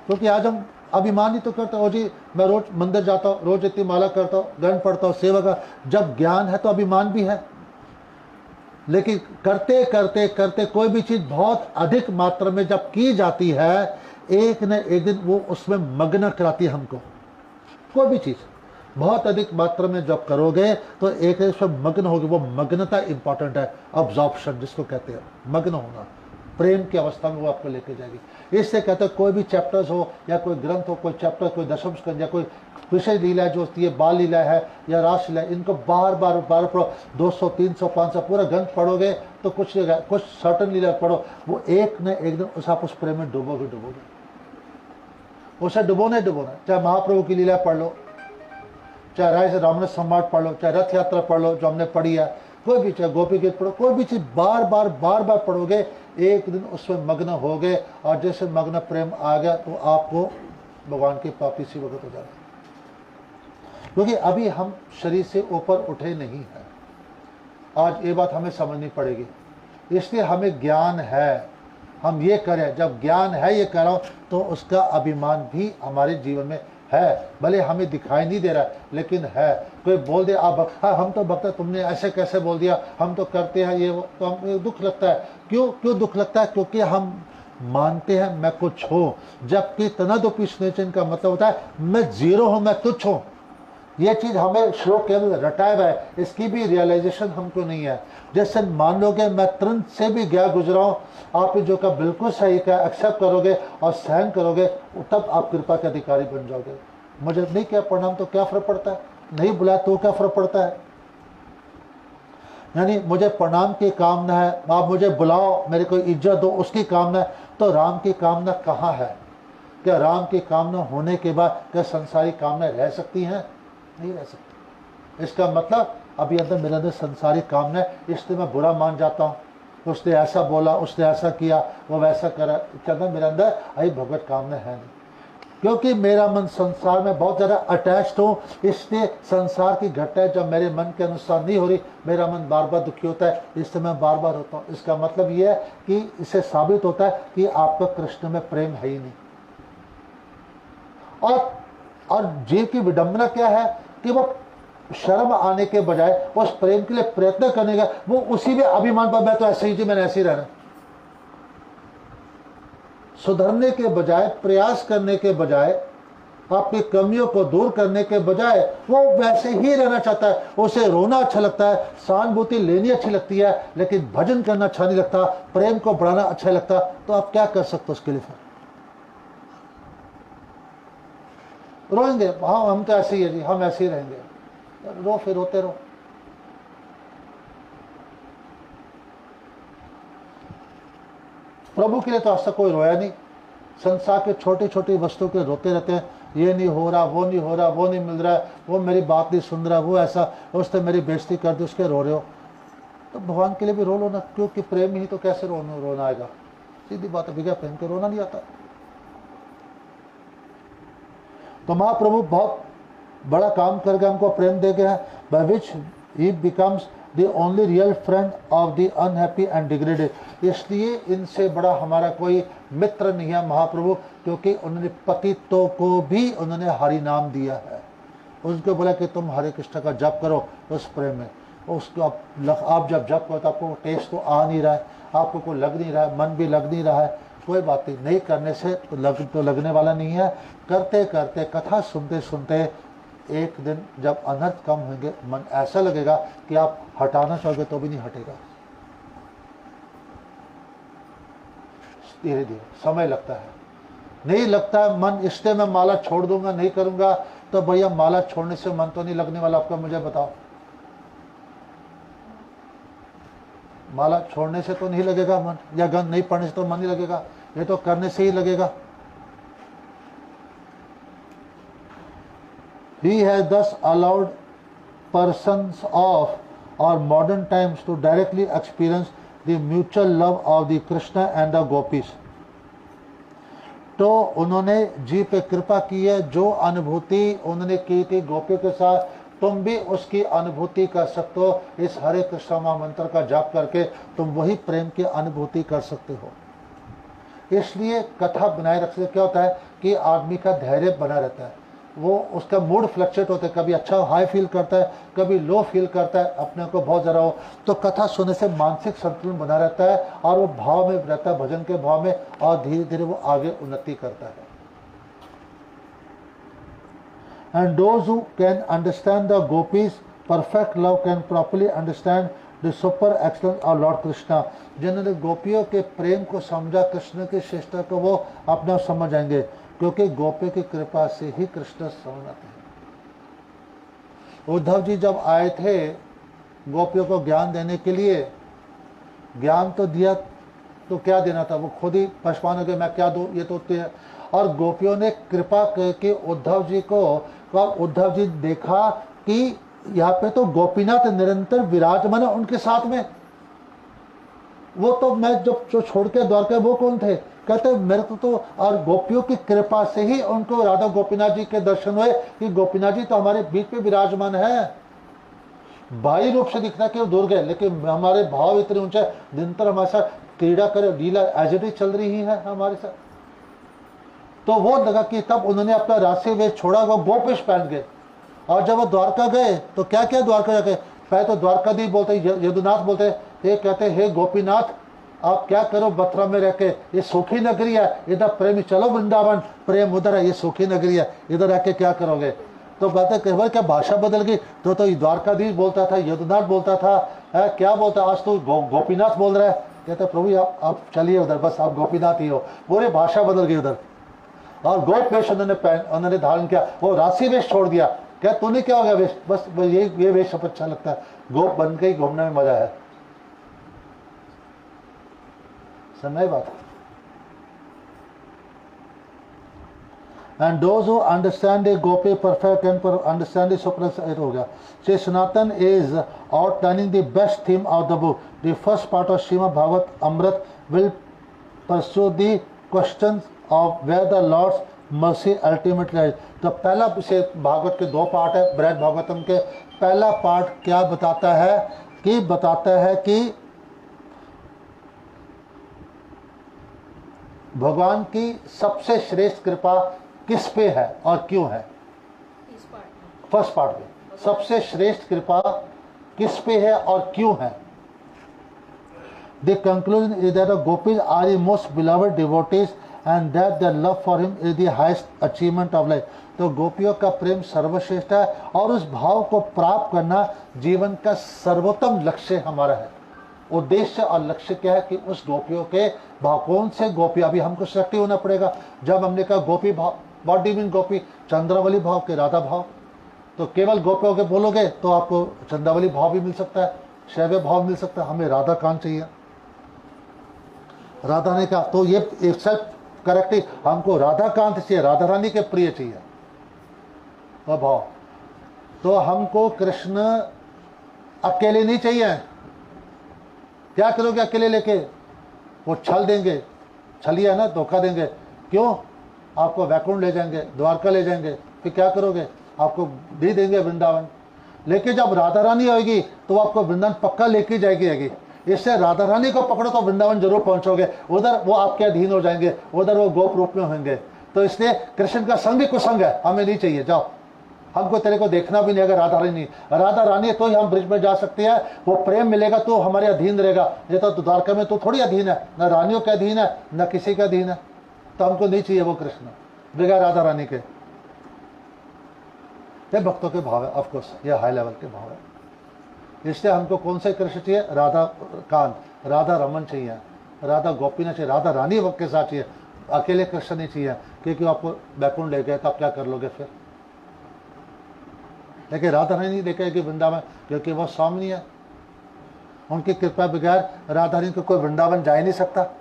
क्योंकि आज हम अभिमान ही तो करते हो जी, मैं रोज मंदिर जाता हूँ, रोज इतनी माला करता हूँ, ग्रहण पढ़ता हूँ, सेवा का। जब ज्ञान है तो अभिमान भी है, लेकिन करते करते करते कोई भी चीज बहुत अधिक मात्रा में जब की जाती है, एक न एक दिन वो उसमें मग्न कराती है हमको। कोई भी चीज़ बहुत अधिक मात्रा में जब करोगे तो एक उसमें मग्न होगी। वो मग्नता इंपॉर्टेंट है, अब्जॉर्प्शन जिसको कहते हैं, मग्न होना, प्रेम की अवस्था में वो आपको लेके जाएगी। इससे कहते हैं कोई भी चैप्टर्स हो या कोई ग्रंथ हो, कोई चैप्टर, कोई दशम स्कंद या कोई विषय लीला जो होती है, बाल लीला है या रास लीला, इनको बार बार पढ़ो। 200, 300, 500 पूरा ग्रंथ पढ़ोगे तो कुछ सर्टन लीला पढ़ो, वो एक न एक दिन आप उस प्रेम में डूबोगे। उसे डुबोना। चाहे महाप्रभु की लीला पढ़ लो, चाहे राय से रामरस सम्राट पढ़ लो, चाहे रथ यात्रा पढ़ लो जो हमने पढ़ी है, कोई भी, चाहे गोपी गीत पढ़ो, कोई भी चीज बार बार पढ़ोगे, एक दिन उसमें मग्न हो गए। और जैसे मग्न प्रेम आ गया तो आपको भगवान की प्राप्ति सी वक्त हो जाएगी। क्योंकि अभी हम शरीर से ऊपर उठे नहीं हैं। आज ये बात हमें समझनी पड़ेगी। इसलिए हमें ज्ञान है, हम ये करें, जब ज्ञान है ये करो तो उसका अभिमान भी हमारे जीवन में है। भले हमें दिखाई नहीं दे रहा है लेकिन है। कोई बोल दे आप, हाँ हम तो भक्त, तुमने ऐसे कैसे बोल दिया, हम तो करते हैं ये वो, तो हमें दुख लगता है। क्यों दुख लगता है? क्योंकि हम मानते हैं मैं कुछ हूँ, जबकि तनदुपि स्नेचन का मतलब होता है मैं जीरो हूँ, मैं तुच्छ हूँ। ये चीज हमें श्लोक केवल रटाया हुआ है, इसकी भी रियलाइजेशन हमको नहीं है। जैसे मान लोगे मैं तृण से भी गया गुजरा हूं, आप जो का बिल्कुल सही का एक्सेप्ट करोगे और सहन करोगे, तब आप कृपा के अधिकारी बन जाओगे। मुझे नहीं क्या प्रणाम तो क्या फर्क पड़ता है, नहीं बुलाया तो क्या फर्क पड़ता है। यानी मुझे प्रणाम की कामना है, आप मुझे बुलाओ, मेरे को इज्जत दो, उसकी कामना है। तो राम की कामना कहाँ है? क्या राम की कामना होने के बाद क्या संसारी कामना रह सकती हैं? नहीं रह सकती। इसका मतलब अभी अंदर मेरे अंदर संसारी कामना है, इसलिए मैं बुरा मान जाता हूँ, उसने ऐसा बोला, उसने ऐसा किया, वो वैसा करा। कहता मेरे अंदर आई भगवत कामना है नहीं, क्योंकि मेरा मन संसार में बहुत ज़्यादा अटैच्ड हूँ। इसलिए संसार की घटनाएं जब मेरे मन के अनुसार नहीं हो रही, मेरा मन बार बार दुखी होता है, इससे मैं बार बार होता हूँ। इसका मतलब ये है कि इससे साबित होता है कि आपका कृष्ण में प्रेम है ही नहीं। और जीव की विडंबना क्या है कि वो शर्म आने के बजाय उस प्रेम के लिए प्रयत्न करने का, वो उसी में अभिमान पर, मैं तो ऐसे ही थी, मैंने ऐसे ही रहना। सुधरने के बजाय, प्रयास करने के बजाय, अपनी कमियों को दूर करने के बजाय वो वैसे ही रहना चाहता है। उसे रोना अच्छा लगता है, सहानुभूति लेनी अच्छी लगती है, लेकिन भजन करना अच्छा नहीं लगता, प्रेम को बढ़ाना अच्छा लगता। तो आप क्या कर सकते हो उसके लिए? फिर रोएंगे, हाँ हम तो ऐसे ही है जी, हम ऐसे ही रहेंगे। रो, फिर रोते रहो। प्रभु के लिए तो आज तक कोई रोया नहीं। संसार के छोटी छोटी वस्तुओं के रोते रहते हैं, ये नहीं हो रहा, वो नहीं हो रहा, वो नहीं मिल रहा है, वो मेरी बात नहीं सुन रहा, वो ऐसा, उसने मेरी बेइज्जती कर दी, उसके रो रहे हो। तो भगवान के लिए भी रो लो ना, क्योंकि प्रेम ही तो कैसे रोना आएगा? सीधी बात है, बिना प्रेम के रोना नहीं आता। तो महाप्रभु बहुत बड़ा काम करके हमको प्रेम दे गया है, by which he becomes the only real friend of the unhappy and degraded. इसलिए इनसे बड़ा हमारा कोई मित्र नहीं है महाप्रभु, क्योंकि उन्होंने पतितों को भी उन्होंने हरि नाम दिया है। उसको बोला कि तुम हरे कृष्ण का जप करो उस प्रेम में। उसको आप जब जप करो तो आपको टेस्ट तो आ नहीं रहा है, आपको कोई लग नहीं रहा है, मन भी लग नहीं रहा है, कोई बात नहीं करने से तो लगने वाला नहीं है। करते करते, कथा सुनते सुनते एक दिन जब अनर्थ कम होंगे, मन ऐसा लगेगा कि आप हटाना चाहोगे तो भी नहीं हटेगा। धीरे धीरे समय लगता है, नहीं लगता है मन, इसलिए मैं माला छोड़ दूंगा, नहीं करूंगा। तो भैया माला छोड़ने से मन तो नहीं लगने वाला आपका, मुझे बताओ। माला छोड़ने से तो नहीं लगेगा मन, या गन नहीं पढ़ने से तो मन नहीं लगेगा, ये तो करने से ही लगेगा। He has thus allowed persons of our modern times to directly experience the mutual love of the Krishna and the gopis. तो उन्होंने जी पे कृपा की है, जो अनुभूति उन्होंने की थी गोपियों के साथ, तुम भी उसकी अनुभूति कर सकते हो। इस हरे कृष्ण महामंत्र का जाप करके तुम वही प्रेम की अनुभूति कर सकते हो। इसलिए कथा बनाए रखने से क्या होता है कि आदमी का धैर्य बना रहता है। वो उसका मूड फ्लक्चुएट होता है, कभी अच्छा हाई फील करता है, कभी लो फील करता है, अपने को बहुत ज़रा हो। तो कथा सुनने से मानसिक संतुलन बना रहता है और वो भाव में रहता है, भजन के भाव में, और धीरे धीरे वो आगे उन्नति करता है। And those who can understand the gopis perfect love can properly understand the super excellence of Lord Krishna। जिन्होंने गोपियों के प्रेम को समझा, कृष्ण की श्रेष्ठता को वो अपना समझ आएंगे, क्योंकि गोपियों की कृपा से ही कृष्ण समझ आते हैं। उद्धव जी जब आए थे गोपियों को ज्ञान देने के लिए, ज्ञान तो दिया, तो क्या देना था, वो खुद ही परेशान हो गए, मैं क्या दूं, ये तो है। और गोपियों ने कृपा करके उद्धव जी को, उद्धव जी देखा कि यहाँ पे तो गोपीनाथ निरंतर विराजमान है उनके साथ में, वो तो मैं जब जो छोड़ के द्वारका, वो कौन थे, कहते मेरे को तो, और गोपियों की कृपा से ही उनको राधा गोपीनाथ जी के दर्शन हुए कि गोपीनाथ जी तो हमारे बीच में विराजमान है। बाह्य रूप से दिखता कि वो दूर गए, लेकिन हमारे भाव इतने ऊंचे, निरंतर हमारे साथ क्रीड़ा करे, लीला एज इट इज चल रही है हमारे साथ। तो वो लगा कि तब उन्होंने अपना राशि वेश छोड़ा, वो गोपेश पहन गए। और जब वो द्वारका गए तो क्या क्या द्वारका जाके, पहले तो द्वारकाधीश बोलते, यदुनाथ बोलते, ये कहते हे गोपीनाथ आप क्या करो मथुरा में रह के, ये सुखी नगरी है, इधर प्रेम, चलो वृंदावन, प्रेम उधर है, ये सुखी नगरी है, इधर रह के क्या करोगे। तो कहते कई बार क्या भाषा बदल गई, तो द्वारकाधीश बोलता था, यदुनाथ बोलता था, क्या बोलता, आज तो गोपीनाथ बोल रहा है। कहते प्रभु आप चलिए उधर, बस आप गोपीनाथ ही हो, पूरी भाषा बदल गई उधर। और गोप वेश उन्होंने धारण किया, वो राशि वेश छोड़ दिया। क्या तूने क्या हो गया वेश, बस ये वेश सब अच्छा लगता है, गोप बन के ही घूमने में मजा है। समय बात। And those who understand the gopi perfect and understand the super हो गया। Shri Sanatan is outlining the best theme of the book. The first part of Srimad Bhagavad Amrit will pursue the questions of where the Lord's mercy ultimately lies। तो पहला से भागवत के दो part है, बृहद भागवतम के पहला पार्ट क्या बताता है कि भगवान की सबसे श्रेष्ठ कृपा किस पे है और क्यों है। फर्स्ट पार्ट में सबसे श्रेष्ठ कृपा किस पे है और क्यों है। The conclusion is that the gopis are the most beloved devotees and that their love for him is the highest achievement of life। तो गोपियों का प्रेम सर्वश्रेष्ठ है और उस भाव को प्राप्त करना जीवन का सर्वोत्तम लक्ष्य हमारा है। उद्देश्य और लक्ष्य क्या है कि उस गोपियों के भाव, कौन से गोपी, अभी हमको सृष्टि होना पड़ेगा। जब हमने कहा गोपी भाव, व्हाट डू यू मीन गोपी, चंद्रावली भाव के राधा भाव, तो केवल गोपियों के बोलोगे तो आपको चंद्रावली भाव भी मिल सकता है, शैव भाव मिल सकता है। हमें राधा कांत चाहिए, राधा ने कहा, तो ये एक सेल्फ करेक्टिव, हमको राधा कांत चाहिए, राधा रानी के प्रिय चाहिए वह भाव। तो हमको कृष्ण अकेले नहीं चाहिए। क्या करोगे अकेले लेके, वो छल देंगे, छलिया ना, धोखा देंगे। क्यों, आपको वैकुंठ ले जाएंगे, द्वारका ले जाएंगे, फिर क्या करोगे, आपको दे देंगे वृंदावन। लेकिन जब राधा रानी आएगी तो आपको वृंदावन पक्का लेके जाएगी। इससे राधा रानी को पकड़ो तो वृंदावन जरूर पहुंचोगे, उधर वो आपके अधीन हो जाएंगे, उधर वो गोप रूप में होंगे। तो इसलिए कृष्ण का संग भी कुसंग है, हमें नहीं चाहिए। जाओ, हमको तेरे को देखना भी नहीं। अगर राधा रानी है तो ही हम ब्रिज में जा सकते हैं, वो प्रेम मिलेगा तो हमारे अधीन रहेगा। ये तो द्वारका में तो थोड़ी अधीन है, न रानियों के अधीन है न किसी के अधीन है। तो हमको नहीं चाहिए वो कृष्ण बगैर राधा रानी के। ये भक्तों के भाव है, ऑफकोर्स ये हाई लेवल के भाव है। इसलिए हमको कौन से कृष्ण चाहिए, राधा कांत, राधा रमन चाहिए, राधा गोपीनाथ चाहिए, राधा रानी वक्त के साथ चाहिए, अकेले कृष्ण नहीं चाहिए। क्योंकि आपको बैकुंठ ले गए तो आप क्या कर लोगे फिर। लेकिन राधा रानी देखे कि वृंदावन, क्योंकि वो स्वामी है, उनकी कृपा बगैर राधा रानी को कोई वृंदावन जा ही नहीं सकता।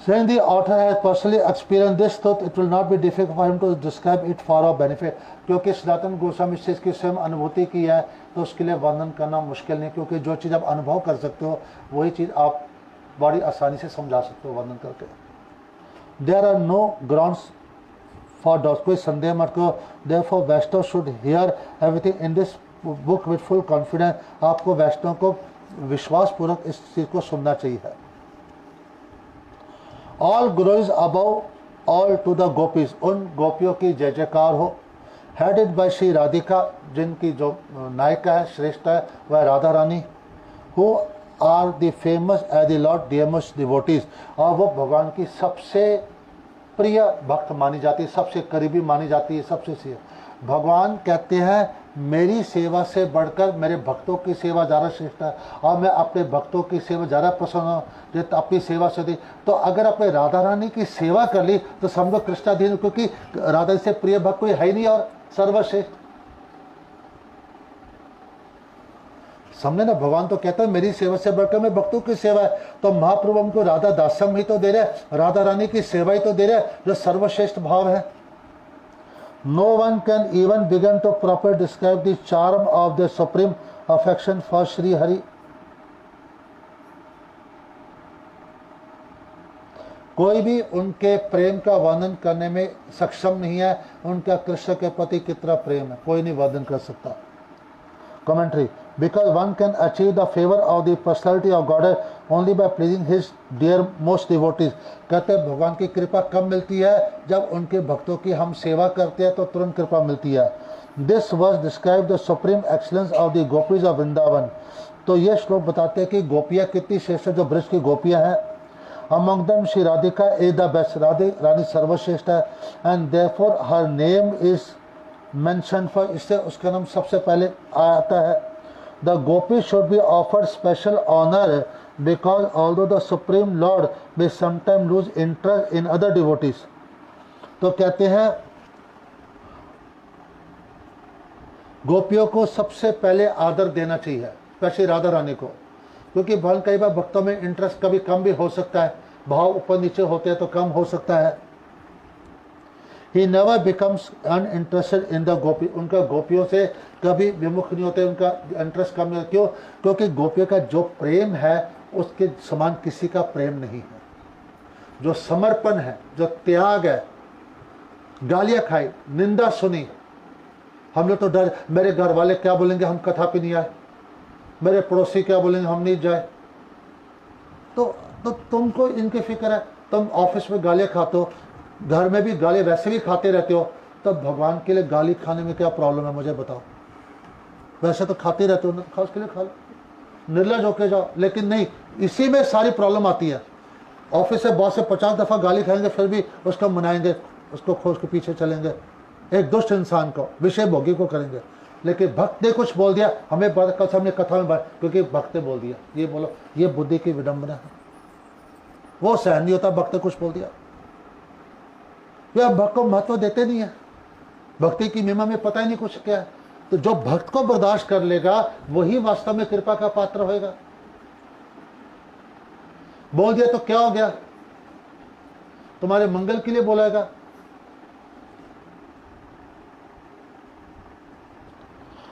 Since the author has personally experienced this truth, it will not be difficult for him to describe it for our benefit। क्योंकि सनातन गोस्वामी इस चीज़ की स्वयं अनुभूति की है, तो उसके लिए वर्णन करना मुश्किल नहीं। क्योंकि जो चीज़ आप अनुभव कर सकते हो वही चीज़ आप बड़ी आसानी से समझा सकते हो वर्णन करके। There are no grounds for doubt, कोई संदेह मत करो। Therefore Vaishnav should hear everything in this book with full confidence। आपको वैष्णव को विश्वास पूर्वक इस चीज़ को सुनना चाहिए। All glories above all to the gopis, उन गोपियों की जय जयकार हो। हेडेड बाय श्री राधिका, जिनकी जो नायिका है, श्रेष्ठ है, वह Radha Rani. Who are the famous as the Lord dearmost devotees, और वो भगवान की सबसे प्रिय भक्त मानी जाती है, सबसे करीबी मानी जाती है, सबसे सी। भगवान कहते हैं मेरी सेवा से बढ़कर मेरे भक्तों की सेवा ज़्यादा श्रेष्ठ है, और मैं अपने भक्तों की सेवा ज़्यादा पसंद हूँ जो अपनी सेवा से दी। तो अगर अपने राधा रानी की सेवा कर ली तो समझो कृष्णाधीन, क्योंकि राधा से प्रिय भक्त कोई है ही नहीं और सर्वश्रेष्ठ। समझे ना, भगवान तो कहता है मेरी सेवा से बढ़कर मैं भक्तों की सेवा है। तो महाप्रभु हमको राधा दास्यम ही तो दे रहे, राधा रानी की सेवा ही तो दे रहे, जो सर्वश्रेष्ठ भाव है। No one can even begin to proper describe the charm of the supreme affection for Shri Hari. कोई भी उनके प्रेम का वर्णन करने में सक्षम नहीं है, उनका कृष्ण के प्रति कितना प्रेम है, कोई नहीं वर्णन कर सकता। Commentary. Because one can achieve the favor of the personality of God only by pleasing His dearmost devotees. कहते हैं भगवान की कृपा कब मिलती है, जब उनके भक्तों की हम सेवा करते हैं तो तुरंत कृपा मिलती है। This verse describes the supreme excellence of the gopis of Vrindavan. तो ये श्लोक बताते हैं कि गोपियाँ कितनी श्रेष्ठ जो ब्रज की गोपियाँ हैं। Among them Shri Radhika is the best, रानी सर्वश्रेष्ठ है, and therefore her name is mention for, इससे उसका नाम सबसे पहले आता है। The gopi should be offered special honour because although the supreme lord may sometime lose interest in other devotees. तो कहते हैं गोपियों को सबसे पहले आदर देना चाहिए, स्पेशली राधा रानी को, क्योंकि भगवान कई बार भक्तों में इंटरेस्ट कभी कम भी हो सकता है, भाव ऊपर नीचे होते हैं तो कम हो सकता है। He never becomes uninterested in the गोपी, उनका गोपियों से कभी विमुख नहीं होते, उनका इंटरेस्ट कम नहीं। क्यों? क्योंकि गोपियों का जो प्रेम है उसके समान किसी का प्रेम नहीं है। जो समर्पण है, जो त्याग है, गालियां खाई, निंदा सुनी, हम लोग तो डर, मेरे घर वाले क्या बोलेंगे हम कथा पे नहीं आए, मेरे पड़ोसी क्या बोलेंगे हम नहीं जाए। तो तुमको इनकी फिक्र है, तुम ऑफिस में गालियां खाते हो, घर में भी गाली वैसे भी खाते रहते हो, तब भगवान के लिए गाली खाने में क्या प्रॉब्लम है मुझे बताओ। वैसे तो खाते रहते हो ना, खा उसके लिए खा लो, निर्लज होके जाओ। लेकिन नहीं, इसी में सारी प्रॉब्लम आती है। ऑफिस से बॉस से 50 दफ़ा गाली खाएंगे फिर भी उसको मनाएंगे, उसको खोज के पीछे चलेंगे, एक दुष्ट इंसान को, विषय भोगी को करेंगे। लेकिन भक्त ने कुछ बोल दिया, हमें कल हमने कथा में बात, क्योंकि भक्त ने बोल दिया, ये बोलो, ये बुद्धि की विडंबना है। वो सहन नहीं होता, भक्त ने कुछ बोल दिया। वे भक्त को महत्व देते नहीं है, भक्ति की महिमा में पता ही नहीं कुछ क्या है। तो जो भक्त को बर्दाश्त कर लेगा वही वास्तव में कृपा का पात्र होएगा। बोल दिया तो क्या हो गया, तुम्हारे मंगल के लिए बोलेगा।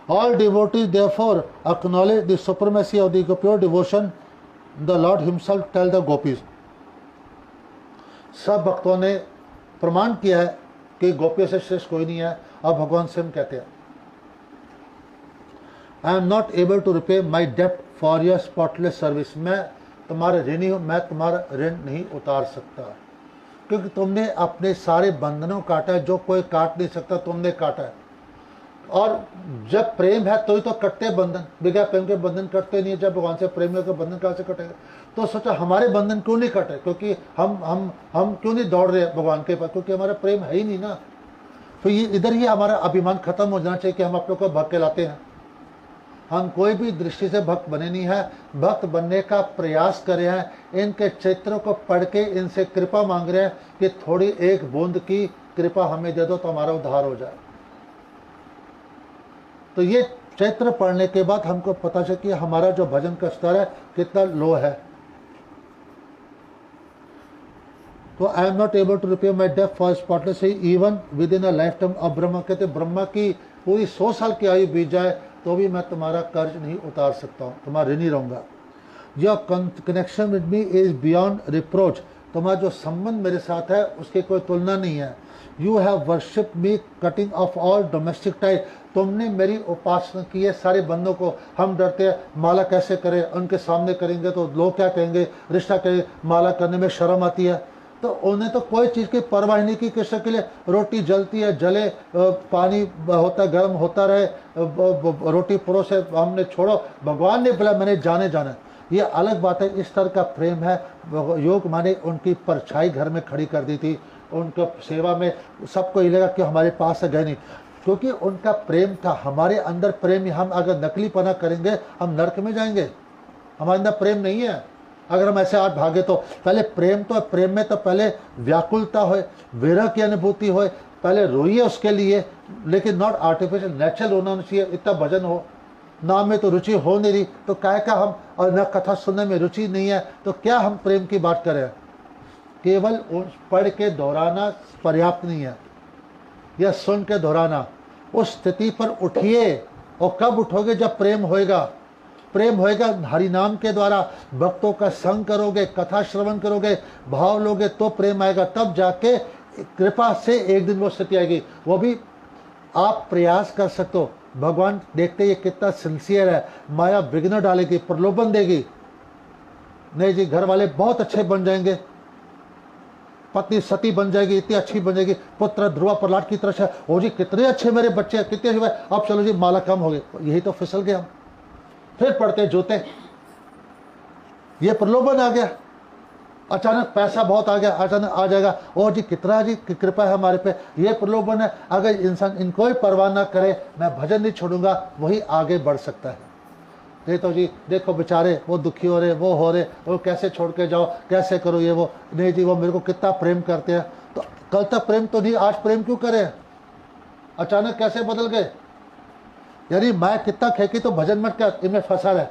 All devotees therefore acknowledge the supremacy of the pure devotion. The Lord Himself tell the gopis. सब भक्तों ने प्रमाण किया है कि गोपियों से श्रेष्ठ कोई नहीं है। अब भगवान स्वयं कहते हैं, I am not able to repay my डेप्ट फॉर योर स्पॉटलेस सर्विस। मैं तुम्हारा ऋणी हूँ, मैं तुम्हारा ऋण नहीं उतार सकता, क्योंकि तुमने अपने सारे बंधनों काटा है, जो कोई काट नहीं सकता तुमने काटा है। और जब प्रेम है तो ही तो कटते बंधन, बगैर प्रेम के बंधन कटते नहीं है। जब भगवान से प्रेम है तो बंधन कहाँ से कटेगा। तो सोचा हमारे बंधन क्यों नहीं कटे, क्योंकि हम क्यों नहीं दौड़ रहे भगवान के पास, क्योंकि हमारा प्रेम है ही नहीं ना। तो ये इधर ही हमारा अभिमान खत्म हो जाना चाहिए कि हम अपने को भक्त कहलाते हैं। हम कोई भी दृष्टि से भक्त बने नहीं है, भक्त बनने का प्रयास कर रहे हैं। इनके चरित्रों को पढ़ के इनसे कृपा मांग रहे हैं कि थोड़ी एक बूंद की कृपा हमें दे दो तो हमारा उद्धार हो जाए। तो ये चरित्र पढ़ने के बाद हमको पता चले कि हमारा जो भजन का स्तर है कितना लो है। तो I am not able to repay my डेप्ट for spotless even within a lifetime of Brahma. कहते ब्रह्मा की पूरी 100 साल की आयु बीत जाए तो भी मैं तुम्हारा कर्ज नहीं उतार सकता हूँ, तुम्हारा ऋणी रहूंगा। Your connection with me is beyond reproach. तुम्हारा जो संबंध मेरे साथ है उसकी कोई तुलना नहीं है। You have worship me cutting off all domestic ties. तुमने मेरी उपासना की है सारे बंदों को। हम डरते हैं माला कैसे करें, उनके सामने करेंगे तो लोग क्या कहेंगे, रिश्ता करें, माला करने में शर्म आती है। तो उन्हें तो कोई चीज़ की परवाह नहीं की। कृष्ण के लिए रोटी जलती है, जले, पानी होता है, गर्म होता रहे, रोटी परोसे, हमने छोड़ो, भगवान ने बोला मैंने जाने जाना। ये अलग बात है, इस तरह का प्रेम है। योग माने उनकी परछाई घर में खड़ी कर दी थी, उनका सेवा में सबको ये लगा कि हमारे पास से गए नहीं, क्योंकि उनका प्रेम था। हमारे अंदर प्रेम, हम अगर नकलीपना करेंगे हम नरक में जाएंगे। हमारे अंदर प्रेम नहीं है अगर हम ऐसे आज भागे तो। पहले प्रेम तो, प्रेम में तो पहले व्याकुलता हो, विरह की अनुभूति हो, पहले रोइए उसके लिए, लेकिन नॉट आर्टिफिशियल, नेचुरल होना चाहिए। इतना भजन हो, नाम में तो रुचि हो नहीं रही तो क्या का हम, और न कथा सुनने में रुचि नहीं है तो क्या हम प्रेम की बात करें। केवल पढ़ के दोहराना पर्याप्त नहीं है, या सुन के दोहराना। उस स्थिति पर उठिए, और कब उठोगे? जब प्रेम होएगा। प्रेम होएगा हरि नाम के द्वारा, भक्तों का संग करोगे, कथा श्रवण करोगे, भाव लोगे तो प्रेम आएगा। तब जाके कृपा से एक दिन वो स्थिति आएगी। वो भी आप प्रयास कर सकते हो। भगवान देखते ये कितना सिंसियर है। माया विघ्न डालेगी, प्रलोभन देगी, नहीं जी घर वाले बहुत अच्छे बन जाएंगे, पत्नी सती बन जाएगी, इतनी अच्छी बन जाएगी, पुत्र ध्रुव प्रहलाद की तरह से, ओ जी कितने अच्छे मेरे बच्चे, कितने अच्छे, अब चलो जी माला कम हो गई। यही तो फिसल गए हम, फिर पड़ते जूते। ये प्रलोभन आ गया, अचानक पैसा बहुत आ गया, अचानक आ जाएगा, ओ जी कितना जी कृपा है हमारे पे। ये प्रलोभन है। अगर इंसान इनको ही परवाह ना करे, मैं भजन नहीं छोड़ूंगा, वही आगे बढ़ सकता है। नहीं तो जी देखो बेचारे वो दुखी हो रहे, वो हो रहे, वो कैसे छोड़ के जाओ, कैसे करो ये वो, नहीं जी वो मेरे को कितना प्रेम करते हैं। तो कल तक प्रेम तो नहीं, आज प्रेम क्यों करें? अचानक कैसे बदल गए? यानी मैं कितना खेकी तो भजन मत कर, इनमें फंसा रहे।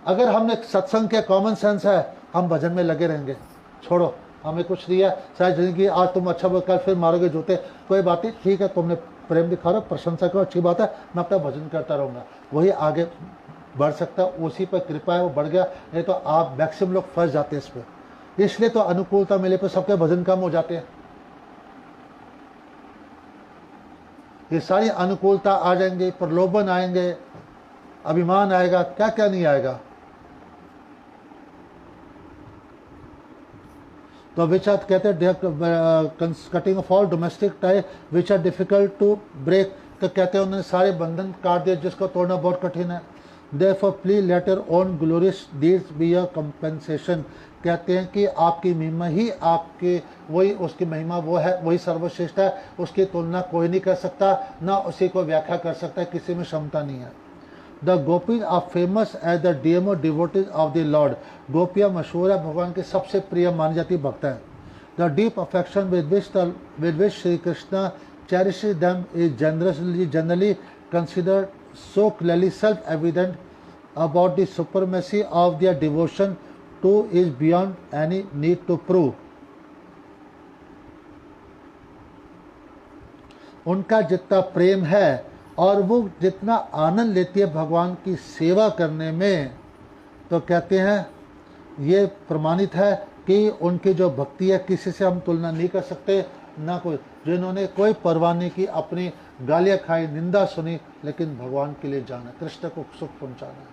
अगर हमने सत्संग के कॉमन सेंस है, हम भजन में लगे रहेंगे। छोड़ो, हमें कुछ नहीं है, शायद जिंदगी आज तुम अच्छा बोल कर फिर मारोगे जूते, कोई बात नहीं, ठीक है, तुमने प्रेम दिखा रहे हो, प्रशंसा करो, अच्छी बात है, मैं अपना भजन करता रहूँगा, वही आगे बढ़ सकता है। उसी पर कृपा है, वो बढ़ गया। नहीं तो आप मैक्सिमम लोग फंस जाते हैं इस पर। इसलिए तो अनुकूलता मिले पर सबके भजन कम हो जाते हैं। ये सारी अनुकूलता आ जाएंगे, प्रलोभन आएंगे, अभिमान आएगा, क्या क्या नहीं आएगा। तो विच आर कहते हैं cutting off all domestic tie which are difficult to break. तो कहते हैं उन्होंने सारे बंधन काट दिए जिसको तोड़ना बहुत कठिन है। Therefore please let your own glorious deeds be your compensation। कहते हैं कि आपकी महिमा ही आपके, वही उसकी महिमा वो है, वही सर्वश्रेष्ठ है, उसकी तुलना कोई नहीं कर सकता, ना उसी को व्याख्या कर सकता है, किसी में क्षमता नहीं है। The gopis are famous as the डीएमओ डिवोटीज ऑफ द लॉर्ड। गोपियाँ मशहूर है, भगवान के सबसे प्रिय मानी जाती भक्त हैं। The deep affection with which Shri Krishna cherishes them is generally considered so clearly self-evident about the supremacy of their devotion to is beyond any need to prove। उनका जितना प्रेम है और वो जितना आनंद लेती है भगवान की सेवा करने में, तो कहते हैं ये प्रमाणित है कि उनकी जो भक्ति है किसी से हम तुलना नहीं कर सकते, ना कोई। जिन्होंने कोई परवाह नहीं की, अपनी गालियाँ खाई, निंदा सुनी, लेकिन भगवान के लिए जाना, कृष्ण को सुख पहुंचाना,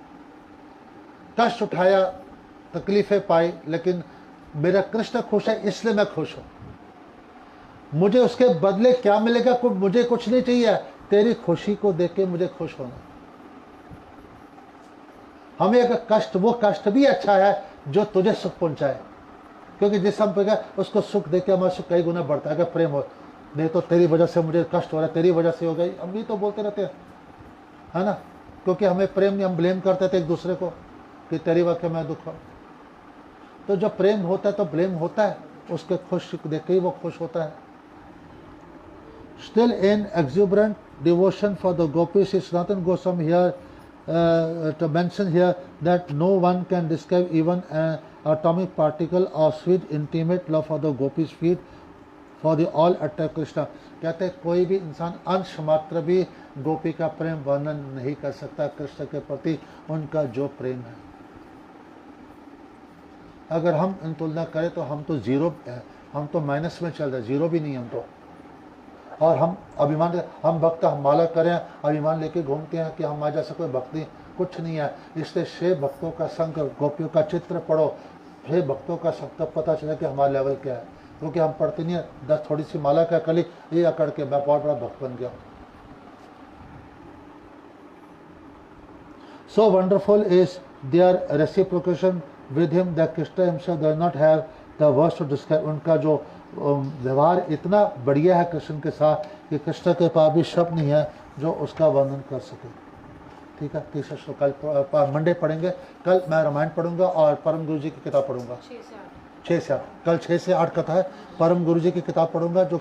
कष्ट उठाया, तकलीफें पाई, लेकिन मेरा कृष्ण खुश है इसलिए मैं खुश हूं। मुझे उसके बदले क्या मिलेगा, मुझे कुछ नहीं चाहिए, तेरी खुशी को देख के मुझे खुश होना। हमें अगर कष्ट, वो कष्ट भी अच्छा है जो तुझे सुख पहुंचाए, क्योंकि जिस हम पे उसको सुख देके हमारा सुख कई गुना बढ़ता है। अगर प्रेम हो, नहीं तो तेरी वजह से मुझे कष्ट हो रहा है, तेरी वजह से हो गई, हम भी तो बोलते रहते हैं, है ना, क्योंकि हमें प्रेम नहीं, हम ब्लेम करते थे एक दूसरे को कि तेरी वजह से मैं दुख हूँ। तो जब प्रेम होता है तो ब्लेम होता है, उसके खुश देख के ही वो खुश होता है। Still in exuberant devotion for the gopis, Shri Sanatan Goswami here to mention here that no one can describe even an atomic particle of sweet intimate love for the gopis feet for the all attract Krishna। कहते हैं कोई भी इंसान अंश मात्र भी गोपी का प्रेम वर्णन नहीं कर सकता, कृष्ण के प्रति उनका जो प्रेम है। अगर हम इन तुलना करें तो हम तो जीरो है, हम तो माइनस में चल रहे, जीरो भी नहीं हम तो। और हम अभिमान, हम भक्त, हम माला करें, अभिमान लेके घूमते हैं कि हमारे जैसा कोई भक्ति कुछ नहीं है। इसलिए शेष भक्तों का संग, गोपियों का चित्र पढ़ो, हे भक्तों का सब तब पता चला कि हमारा लेवल क्या है, क्योंकि हम पढ़ते नहीं है, 10 थोड़ी सी माला का कली ये अकड़ के मैं बहुत बड़ा भक्त बन गया। So wonderful is their reciprocation with him that Krishna himself does not have the words to describe। उनका जो व्यवहार इतना बढ़िया है कृष्ण के साथ कि कृष्ण के पास भी शब्द नहीं है जो उसका वर्णन कर सके। ठीक है, तीसरा श्लोक कल मंडे पढ़ेंगे। कल मैं रामायण पढ़ूंगा और परम गुरु जी की किताब पढ़ूंगा 6 से 8। कल 6 से 8 कथा है, परम गुरु जी की किताब पढ़ूंगा जो